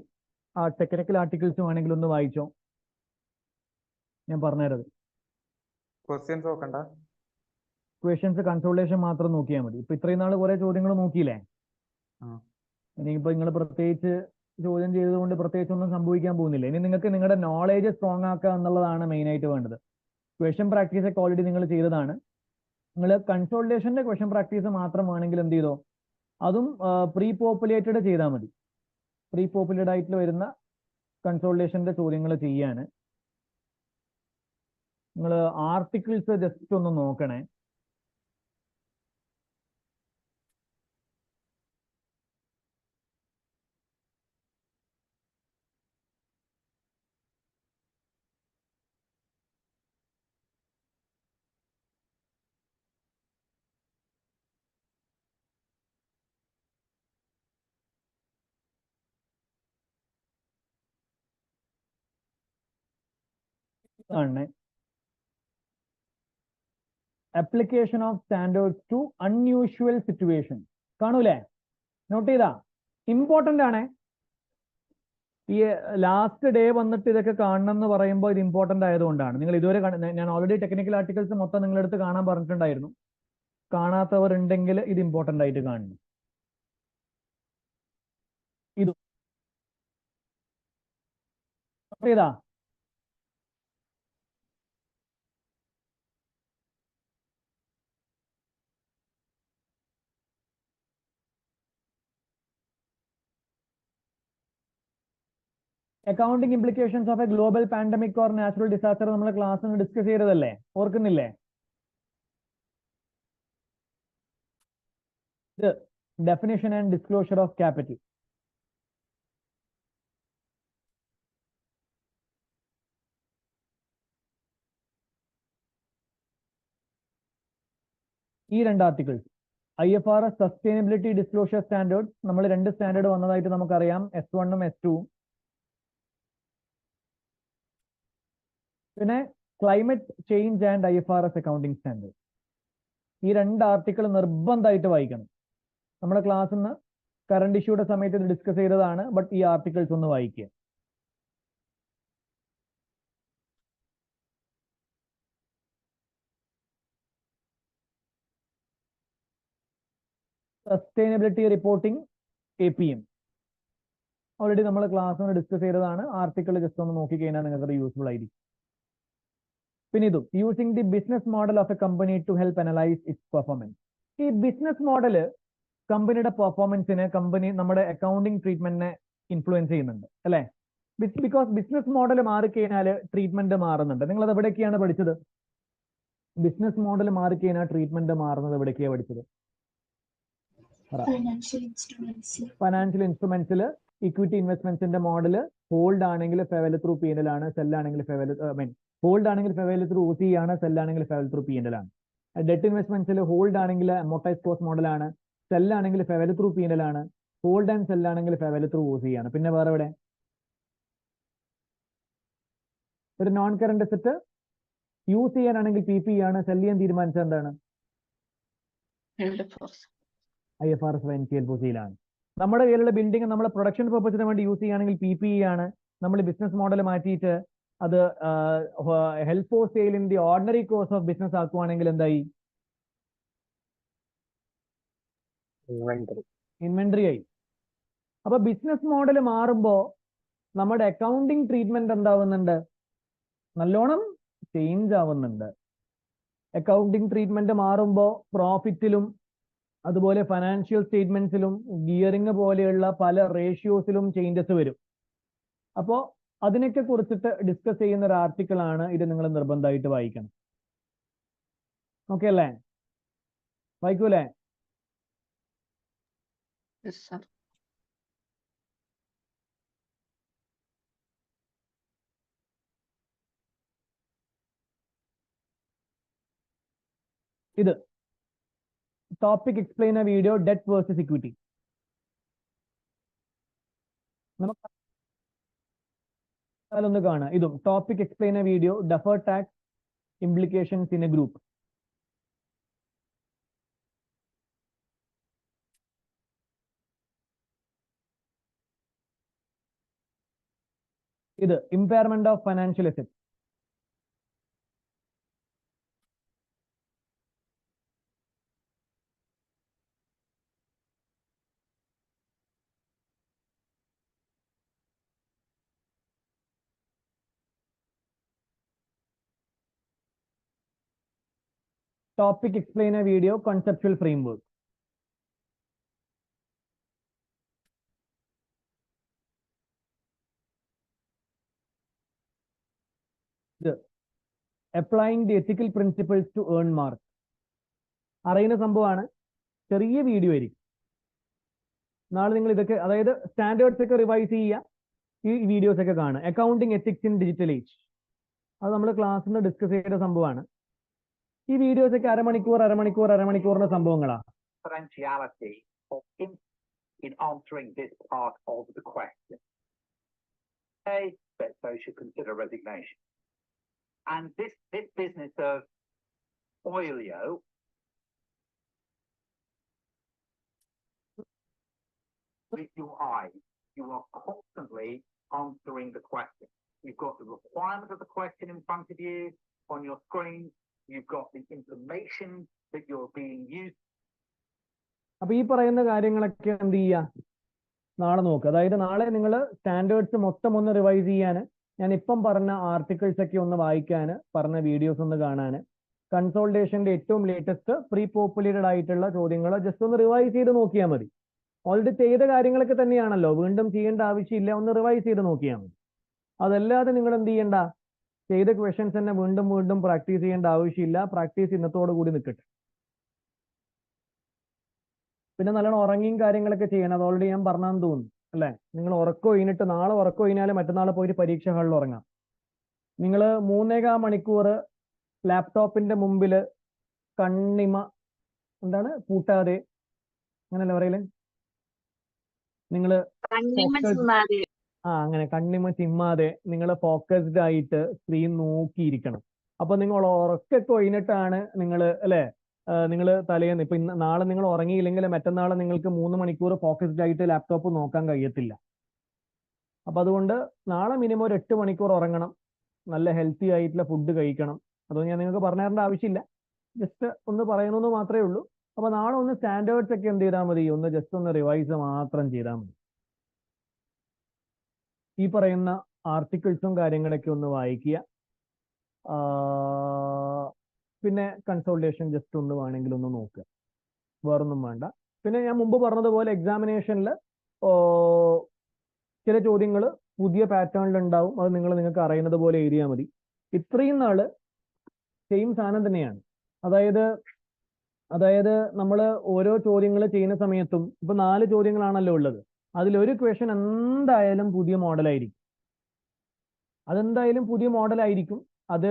ആ ടെക്നിക്കൽ ആർട്ടിക്കിൾസ് വേണമെങ്കിൽ ഒന്ന് വായിച്ചോ, ഞാൻ പറഞ്ഞുതരത്. ക്വസ്റ്റ്യൻസ് നോക്കണ്ട, ക്വസ്റ്റ്യൻസ് കൺസോളേഷൻ മാത്രം നോക്കിയാൽ മതി. ഇപ്പൊ ഇത്രയും നാൾ കുറെ ചോദ്യങ്ങൾ നോക്കിയില്ലേ? ഇനിയിപ്പോൾ നിങ്ങൾ പ്രത്യേകിച്ച് ചോദ്യം ചെയ്തതുകൊണ്ട് പ്രത്യേകിച്ച് ഒന്നും സംഭവിക്കാൻ പോകുന്നില്ല. ഇനി നിങ്ങൾക്ക് നിങ്ങളുടെ നോളേജ് സ്ട്രോങ് ആക്കുക എന്നുള്ളതാണ് മെയിനായിട്ട് വേണ്ടത്. ക്വസ്റ്റ്യൻ പ്രാക്ടീസ് ഒക്കെ ഓൾറെഡി നിങ്ങൾ ചെയ്തതാണ്. നിങ്ങൾ കൺസോൾട്ടേഷന്റെ ക്വസ്റ്റ്യൻ പ്രാക്ടീസ് മാത്രമാണെങ്കിൽ എന്ത് ചെയ്തോ, അതും പ്രീ പോപ്പുലേറ്റഡ് ചെയ്താൽ മതി. പ്രീ പോപ്പുലേറ്റഡ് ആയിട്ട് വരുന്ന കൺസോൾട്ടേഷന്റെ ചോദ്യങ്ങൾ ചെയ്യാൻ നിങ്ങൾ ആർട്ടിക്കിൾസ് ജസ്റ്റ് ഒന്ന് നോക്കണേ. ആണ് application of standards to unusual situation. കാണൂലേ? നോട്ട് ചെയ്താ? ഇമ്പോർട്ടന്റ് ആണ്. ഈ ലാസ്റ്റ് ഡേ വന്നിട്ട് ഇതൊക്കെ കാണണം എന്ന് പറയുമ്പോൾ ഇത് ഇമ്പോർട്ടന്റ് ആയതുകൊണ്ടാണ്. നിങ്ങൾ ഇതുവരെ ഞാൻ ഓൾറെഡി ടെക്നിക്കൽ ആർട്ടിക്കിൾസ് മൊത്തം നിങ്ങളുടെ അടുത്ത് കാണാൻ പറഞ്ഞിട്ടുണ്ടായിരുന്നു. കാണാത്തവർ ഉണ്ടെങ്കിൽ ഇത് ഇമ്പോർട്ടന്റ് ആയിട്ട് കാണണം. ഇത് നോട്ട് ചെയ്താ? Accounting implications of A global pandemic or natural disaster നമ്മൾ ക്ലാസ് ഡിസ്കസ് ചെയ്തതല്ലേ? ഓർക്കുന്നില്ലേ? ഇത് definition and disclosure of capital. ഈ രണ്ട് articles IFRS sustainability disclosure standard, നമ്മൾ രണ്ട് സ്റ്റാൻഡേർഡ് വന്നതായിട്ട് നമുക്കറിയാം, S1ഉം S2ഉം. പിന്നെ climate change and IFRS accounting standard. ഈ രണ്ട് ആർട്ടിക്കിൾ നിർബന്ധമായിട്ട് വായിക്കണം. നമ്മുടെ ക്ലാസ്സിൽ നിന്ന് കറണ്ട് ഇഷ്യൂയുടെ സമയത്ത് ഇത് ഡിസ്കസ് ചെയ്തതാണ്, ബട്ട് ഈ ആർട്ടിക്കിൾസ് ഒന്ന് വായിക്കുക. സസ്റ്റൈനബിലിറ്റി റിപ്പോർട്ടിംഗ് APM ഓൾറെഡി നമ്മൾ ക്ലാസ്സിൽ ഡിസ്കസ് ചെയ്തതാണ്. ആർട്ടിക്കിൾ ജസ്റ്റ് ഒന്ന് നോക്കിക്കഴിഞ്ഞാൽ നിങ്ങൾക്ക് യൂസ്ഫുൾ ആയിരിക്കും. പിന്നെ ഇതും using the business model of a company to help analyse its performance. ഈ ബിസിനസ് മോഡല് കമ്പനിയുടെ പെർഫോമൻസിനെ, കമ്പനി നമ്മുടെ അക്കൗണ്ടിങ് ട്രീറ്റ്മെന്റിനെ ഇൻഫ്ലുവൻസ് ചെയ്യുന്നുണ്ട് അല്ലെ? ബിക്കോസ് ബിസിനസ് മോഡൽ മാറിക്കഴിഞ്ഞാൽ ട്രീറ്റ്മെന്റ് മാറുന്നുണ്ട്. നിങ്ങൾ അത് എവിടേക്കാണ് പഠിച്ചത്? ബിസിനസ് മോഡൽ മാറിക്കഴിഞ്ഞാൽ ട്രീറ്റ്മെന്റ് മാറുന്നത് എവിടേക്കാണ് പഠിച്ചത്? ഫൈനാൻഷ്യൽ ഇൻസ്ട്രുമെന്റ്സിൽ ഇക്വിറ്റി ഇൻവെസ്റ്റ്മെന്റ്സിന്റെ മോഡല് ഹോൾഡ് ആണെങ്കിൽ ഫെവൽ ത്രൂ P&L ആണ്, സെൽ ആണെങ്കിൽ ഹോൾഡ് ആണെങ്കിൽ ഫെവൽ ത്രൂ OC ആണ്, സെൽ ആണെങ്കിൽ ഫെവൽ ത്രൂ P&L ആണ്. ഡെറ്റ് ഇൻവെസ്റ്റ്മെന്റ്സിൽ ഹോൾഡ് ആണെങ്കിൽ അമോർട്ടൈസ് കോസ്റ്റ് മോഡലാണ്, സെൽ ആണെങ്കിൽ ഫെവൽ ത്രൂ P&L ആണ്, ഹോൾഡ് ആൻഡ് സെൽ ആണെങ്കിൽ ഫെവൽ ത്രൂ OC ആണ്. പിന്നെ വേറെ എവിടെ? ഒരു നോൺ കറന്റ് അസറ്റ് യൂസ് ചെയ്യാനാണെങ്കിൽ PPE ആണ്, സെൽ ചെയ്യാൻ തീരുമാനിച്ചത് എന്താണ്? IFRS NCL നമ്മുടെ കയ്യിലുള്ള ബിൽഡിംഗ് നമ്മൾ പ്രൊഡക്ഷൻ പർപ്പസിന് വേണ്ടി യൂസ് ചെയ്യുകയാണെങ്കിൽ PPE ആണ്. നമ്മൾ ബിസിനസ് മോഡൽ മാറ്റിയിട്ട് അത് help for sale in the ordinary course of business ആക്കുവാണെങ്കിൽ എന്തായി? ഇൻവെന്ററി ആയി. അപ്പൊ ബിസിനസ് മോഡൽ മാറുമ്പോൾ നമ്മുടെ അക്കൗണ്ടിങ് ട്രീറ്റ്മെന്റ് എന്താവുന്നുണ്ട്? നല്ലോണം ചേഞ്ച് ആവുന്നുണ്ട്. അക്കൗണ്ടിങ് ട്രീറ്റ്മെന്റ് മാറുമ്പോൾ പ്രോഫിറ്റിലും അതുപോലെ ഫൈനാൻഷ്യൽ സ്റ്റേറ്റ്മെന്റ്സിലും ഗിയറിംഗ് പോലെയുള്ള പല റേഷ്യോസിലും ചേഞ്ചസ് വരും. അപ്പോൾ അതിനൊക്കെ കുറിച്ചിട്ട് ഡിസ്കസ് ചെയ്യുന്ന ഒരു ആർട്ടിക്കിൾ ആണ് ഇത്. നിങ്ങൾ നിർബന്ധമായിട്ട് വായിക്കണം. ഓക്കെ അല്ലേ? വായിക്കൂലേ? ഇത് topic explain a video debt versus equity. നമുക്ക് അതിലൊന്ന് കാണാം. ഇതും topic explain a video deferred tax implications in a group. ഇത് impairment of financial assets. topic explain a video conceptual framework. Applying the ethical principles to earn marks. അറിയുന്ന സംഭവമാണ്, ചെറിയ video ആയിരിക്കും. നാളെ നിങ്ങൾ ഇതൊക്കെ, അതായത് സ്റ്റാൻഡേർഡ്സ് ഒക്കെ റിവൈസ് ചെയ്യുക, ഈ വീഡിയോസ് ഒക്കെ കാണുക. Accounting ethics in digital age, അത് നമ്മൾ ക്ലാസ്സിൽ നിന്ന് ഡിസ്കസ് ചെയ്ത സംഭവമാണ്. ഈ വീഡിയോസ് ഒക്കെ അരമണിക്കൂറിന്റെ സംഭവങ്ങളാണ്. In answering this part of the question. A, so should consider resignation. And this business of Oilio with your eyes, you are constantly answering the question. You've got the requirement of the question in front of you on your screen. You've got the information that you're being used. അപ്പൊ ഈ പറയുന്ന കാര്യങ്ങളൊക്കെ എന്ത് ചെയ്യുക, നാളെ നോക്കുക. അതായത് നാളെ നിങ്ങൾ സ്റ്റാൻഡേർഡ്സ് മൊത്തം ഒന്ന് റിവൈസ് ചെയ്യാൻ, ഞാൻ ഇപ്പം പറഞ്ഞ ആർട്ടിക്കിൾസ് ഒക്കെ ഒന്ന് വായിക്കാൻ, പറഞ്ഞ വീഡിയോസ് ഒന്ന് കാണാൻ, കൺസോൾട്ടേഷന്റെ ഏറ്റവും ലേറ്റസ്റ്റ് പ്രീ പോപ്പുലേറ്റഡ് ആയിട്ടുള്ള ചോദ്യങ്ങൾ ജസ്റ്റ് ഒന്ന് റിവൈസ് ചെയ്ത് നോക്കിയാൽ മതി. ഓൾറെഡി ചെയ്ത കാര്യങ്ങളൊക്കെ തന്നെയാണല്ലോ, വീണ്ടും ചെയ്യേണ്ട ആവശ്യമില്ല, ഒന്ന് റിവൈസ് ചെയ്ത് നോക്കിയാൽ മതി. അതല്ലാതെ നിങ്ങൾ എന്ത് ചെയ്യണ്ട, ചെയ്ത ക്വസ്റ്റ്യൻസ് തന്നെ വീണ്ടും വീണ്ടും പ്രാക്ടീസ് ചെയ്യേണ്ട ആവശ്യമില്ല. പ്രാക്ടീസ് ഇന്നത്തോടു കൂടി നിൽക്കട്ടെ. പിന്നെ നല്ലോണം ഉറങ്ങിയും കാര്യങ്ങളൊക്കെ ചെയ്യണം. അത് ഓൾറെഡി ഞാൻ പറഞ്ഞാന്ന് തോന്നുന്നു അല്ലേ. നിങ്ങൾ ഉറക്കം കഴിഞ്ഞിട്ട് നാളെ ഉറക്കം കഴിഞ്ഞാൽ മറ്റന്നാൾ പോയിട്ട് പരീക്ഷ ഹാളിൽ ഉറങ്ങാം. നിങ്ങൾ 3.25 മണിക്കൂർ ലാപ്ടോപ്പിന്റെ മുമ്പിൽ കണ്ണിമ എന്താണ് പൂട്ടാതെ, അങ്ങനല്ലേ പറയല്, നിങ്ങൾ അങ്ങനെ കണ്ണിമ ചിമ്മാതെ നിങ്ങൾ ഫോക്കസ്ഡ് ആയിട്ട് സ്ക്രീൻ നോക്കിയിരിക്കണം. അപ്പൊ നിങ്ങൾ ഉറക്കൊക്കെ കഴിഞ്ഞിട്ടാണ് നിങ്ങൾ അല്ലെ, നിങ്ങൾ തലേന്ന് ഇപ്പൊ ഇന്ന് നാളെ നിങ്ങൾ ഉറങ്ങിയില്ലെങ്കിൽ മറ്റന്നാൾ നിങ്ങൾക്ക് 3 മണിക്കൂർ ഫോക്കസ്ഡ് ആയിട്ട് ലാപ്ടോപ്പ് നോക്കാൻ കഴിയത്തില്ല. അപ്പൊ അതുകൊണ്ട് നാളെ മിനിമം ഒരു 8 മണിക്കൂർ ഉറങ്ങണം, നല്ല ഹെൽത്തി ആയിട്ടുള്ള ഫുഡ് കഴിക്കണം. അതൊന്നും ഞാൻ നിങ്ങൾക്ക് പറഞ്ഞു തരേണ്ട ആവശ്യമില്ല, ജസ്റ്റ് ഒന്ന് പറയുന്നു മാത്രമേ ഉള്ളൂ. അപ്പൊ നാളെ ഒന്ന് സ്റ്റാൻഡേർഡ്സ് ഒക്കെ എന്ത് ചെയ്താൽ മതി, ഒന്ന് ജസ്റ്റ് ഒന്ന് റിവൈസ് മാത്രം ചെയ്താൽ മതി. ഈ പറയുന്ന ആർട്ടിക്കിൾസും കാര്യങ്ങളൊക്കെ ഒന്ന് വായിക്കുക. പിന്നെ കൺസൾട്ടേഷൻ ജസ്റ്റ് ഒന്ന് വേണമെങ്കിൽ ഒന്ന് നോക്കുക, വേറൊന്നും വേണ്ട. പിന്നെ ഞാൻ മുമ്പ് പറഞ്ഞതുപോലെ എക്സാമിനേഷനിൽ ചില ചോദ്യങ്ങൾ പുതിയ പാറ്റേണിൽ ഉണ്ടാവും, അത് നിങ്ങൾക്ക് അറിയുന്നത് പോലെ എഴുതിയാൽ മതി. ഇത്രയും നാള് സെയിം സാധനം തന്നെയാണ്. അതായത് നമ്മൾ ഓരോ ചോദ്യങ്ങൾ ചെയ്യുന്ന സമയത്തും ഇപ്പൊ 4 ചോദ്യങ്ങളാണല്ലോ ഉള്ളത്, അതിലൊരു ക്വസ്റ്റ്യൻ എന്തായാലും പുതിയ മോഡലായിരിക്കും. അതെന്തായാലും പുതിയ മോഡലായിരിക്കും, അത്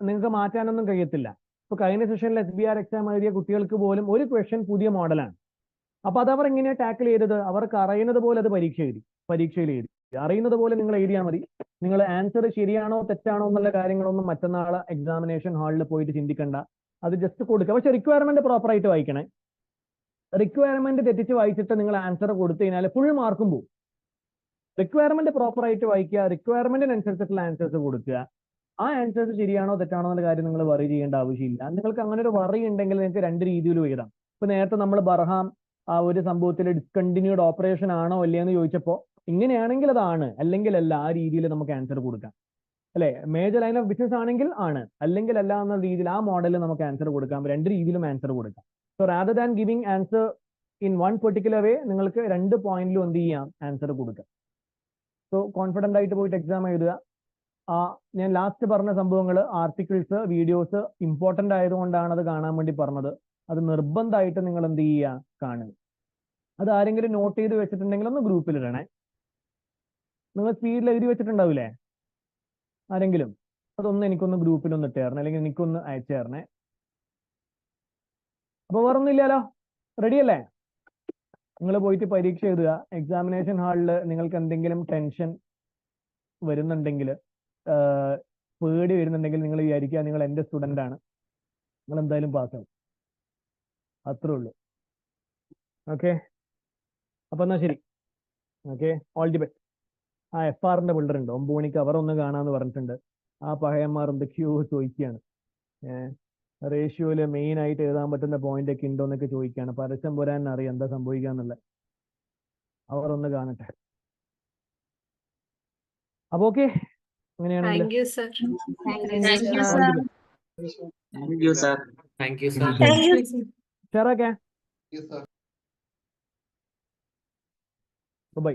നിങ്ങൾക്ക് മാറ്റാനൊന്നും കഴിയത്തില്ല. ഇപ്പൊ കഴിഞ്ഞ സെഷനിൽ SBR എക്സാം എഴുതിയ കുട്ടികൾക്ക് പോലും ഒരു ക്വസ്റ്റ്യൻ പുതിയ മോഡലാണ്. അപ്പൊ അതവർ എങ്ങനെയാണ് ടാക്കിൾ ചെയ്തത്, അവർക്ക് അറിയുന്നത് പോലെ അത് പരീക്ഷയിൽ എഴുതി. അറിയുന്നത് പോലെ നിങ്ങൾ എഴുതിയാൽ മതി. നിങ്ങൾ ആൻസർ ശരിയാണോ തെറ്റാണോ എന്നുള്ള കാര്യങ്ങളൊന്നും മറ്റന്നാൾ എക്സാമിനേഷൻ ഹാളിൽ പോയിട്ട് ചിന്തിക്കണ്ട, അത് ജസ്റ്റ് കൊടുക്കുക. പക്ഷെ റിക്വയർമെന്റ് പ്രോപ്പറായിട്ട് വായിക്കണേ. റിക്വയർമെന്റ് തെറ്റിച്ച് വായിച്ചിട്ട് നിങ്ങൾ ആൻസർ കൊടുത്തു കഴിഞ്ഞാൽ ഫുൾ മാർക്കും പോകും. റിക്വയർമെന്റ് പ്രോപ്പറായിട്ട് വായിക്കുക, റിക്വയർമെന്റിനനുസരിച്ചിട്ടുള്ള ആൻസേഴ്സ് കൊടുക്കുക. ആ ആൻസേഴ്സ് ശരിയാണോ തെറ്റാണോ എന്നുള്ള കാര്യം നിങ്ങൾ വറി ചെയ്യേണ്ട ആവശ്യമില്ല. നിങ്ങൾക്ക് അങ്ങനെ ഒരു വറി ഉണ്ടെങ്കിൽ നിങ്ങൾക്ക് 2 രീതിയിലും എഴുതാം. ഇപ്പൊ നേരത്തെ നമ്മൾ ബർഹാം ആ ഒരു സംഭവത്തിൽ ഡിസ്കണ്ടിന്യൂഡ് ഓപ്പറേഷൻ ആണോ അല്ലേന്ന് ചോദിച്ചപ്പോൾ ഇങ്ങനെയാണെങ്കിൽ അതാണ്, അല്ലെങ്കിൽ അല്ല, ആ രീതിയിൽ നമുക്ക് ആൻസർ കൊടുക്കാം അല്ലെ. മേജർ ലൈൻ ഓഫ് ബിസിനസ് ആണെങ്കിൽ ആണ്, അല്ലെങ്കിൽ അല്ല എന്ന രീതിയിൽ ആ മോഡലിൽ നമുക്ക് ആൻസർ കൊടുക്കാം. 2 രീതിയിലും ആൻസർ കൊടുക്കാം. So rather than giving answer in 1 particular way, നിങ്ങൾക്ക് 2 പോയിന്റിലും എന്ത് ചെയ്യാം, ആൻസർ കൊടുക്കാം. സോ കോൺഫിഡന്റ് ആയിട്ട് പോയിട്ട് എക്സാം എഴുതുക. ഞാൻ ലാസ്റ്റ് പറഞ്ഞ സംഭവങ്ങൾ, ആർട്ടിക്കിൾസ്, വീഡിയോസ് ഇമ്പോർട്ടന്റ് ആയതുകൊണ്ടാണ് അത് കാണാൻ വേണ്ടി പറഞ്ഞത്. അത് നിർബന്ധമായിട്ട് നിങ്ങൾ എന്ത് ചെയ്യുക, കാണുക. അത് ആരെങ്കിലും നോട്ട് ചെയ്ത് വെച്ചിട്ടുണ്ടെങ്കിൽ ഒന്ന് ഗ്രൂപ്പിൽ ഇടണേ. നിങ്ങൾ സ്പീഡിൽ എഴുതി വെച്ചിട്ടുണ്ടാവില്ലേ ആരെങ്കിലും, അതൊന്ന് എനിക്കൊന്ന് ഗ്രൂപ്പിലൊന്ന് ഇട്ട് തരണേ, അല്ലെങ്കിൽ എനിക്കൊന്ന് അയച്ചു തരണേ. അപ്പൊ വേറൊന്നുമില്ലല്ലോ, റെഡി അല്ലേ? നിങ്ങൾ പോയിട്ട് പരീക്ഷ എഴുതുക. എക്സാമിനേഷൻ ഹാളിൽ നിങ്ങൾക്ക് എന്തെങ്കിലും ടെൻഷൻ വരുന്നുണ്ടെങ്കിൽ, പേടി വരുന്നുണ്ടെങ്കിൽ നിങ്ങൾ വിചാരിക്കുക നിങ്ങൾ എൻ്റെ സ്റ്റുഡൻ്റ് ആണ്, നിങ്ങൾ എന്തായാലും പാസ്സാവും. അത്രേ ഉള്ളൂ. ഓക്കെ, അപ്പൊ എന്നാ ശരി. Okay, all the best. ആ FRന്റെ ബിൽഡർ ഉണ്ട്, 9 മണിക്ക് അവർ ഒന്ന് കാണാന്ന് പറഞ്ഞിട്ടുണ്ട്. ആ പഴയന്മാർ എന്തൊക്കെയോ ചോദിക്കുകയാണ്, റേഷ്യോയില് മെയിൻ ആയിട്ട് എഴുതാൻ പറ്റുന്ന പോയിന്റ് ഒക്കെ ഉണ്ടോ എന്നൊക്കെ ചോദിക്കുകയാണ്. പരസ്യം പോരാൻ അറിയാം എന്താ സംഭവിക്കാന്നുള്ളത്. അവർ ഒന്ന് കാണട്ടെ. അപ്പൊ ഓക്കെ, അങ്ങനെയാണെങ്കിൽ Thank you, sir. Thank you. ഷെറൊക്കെ ബൈ.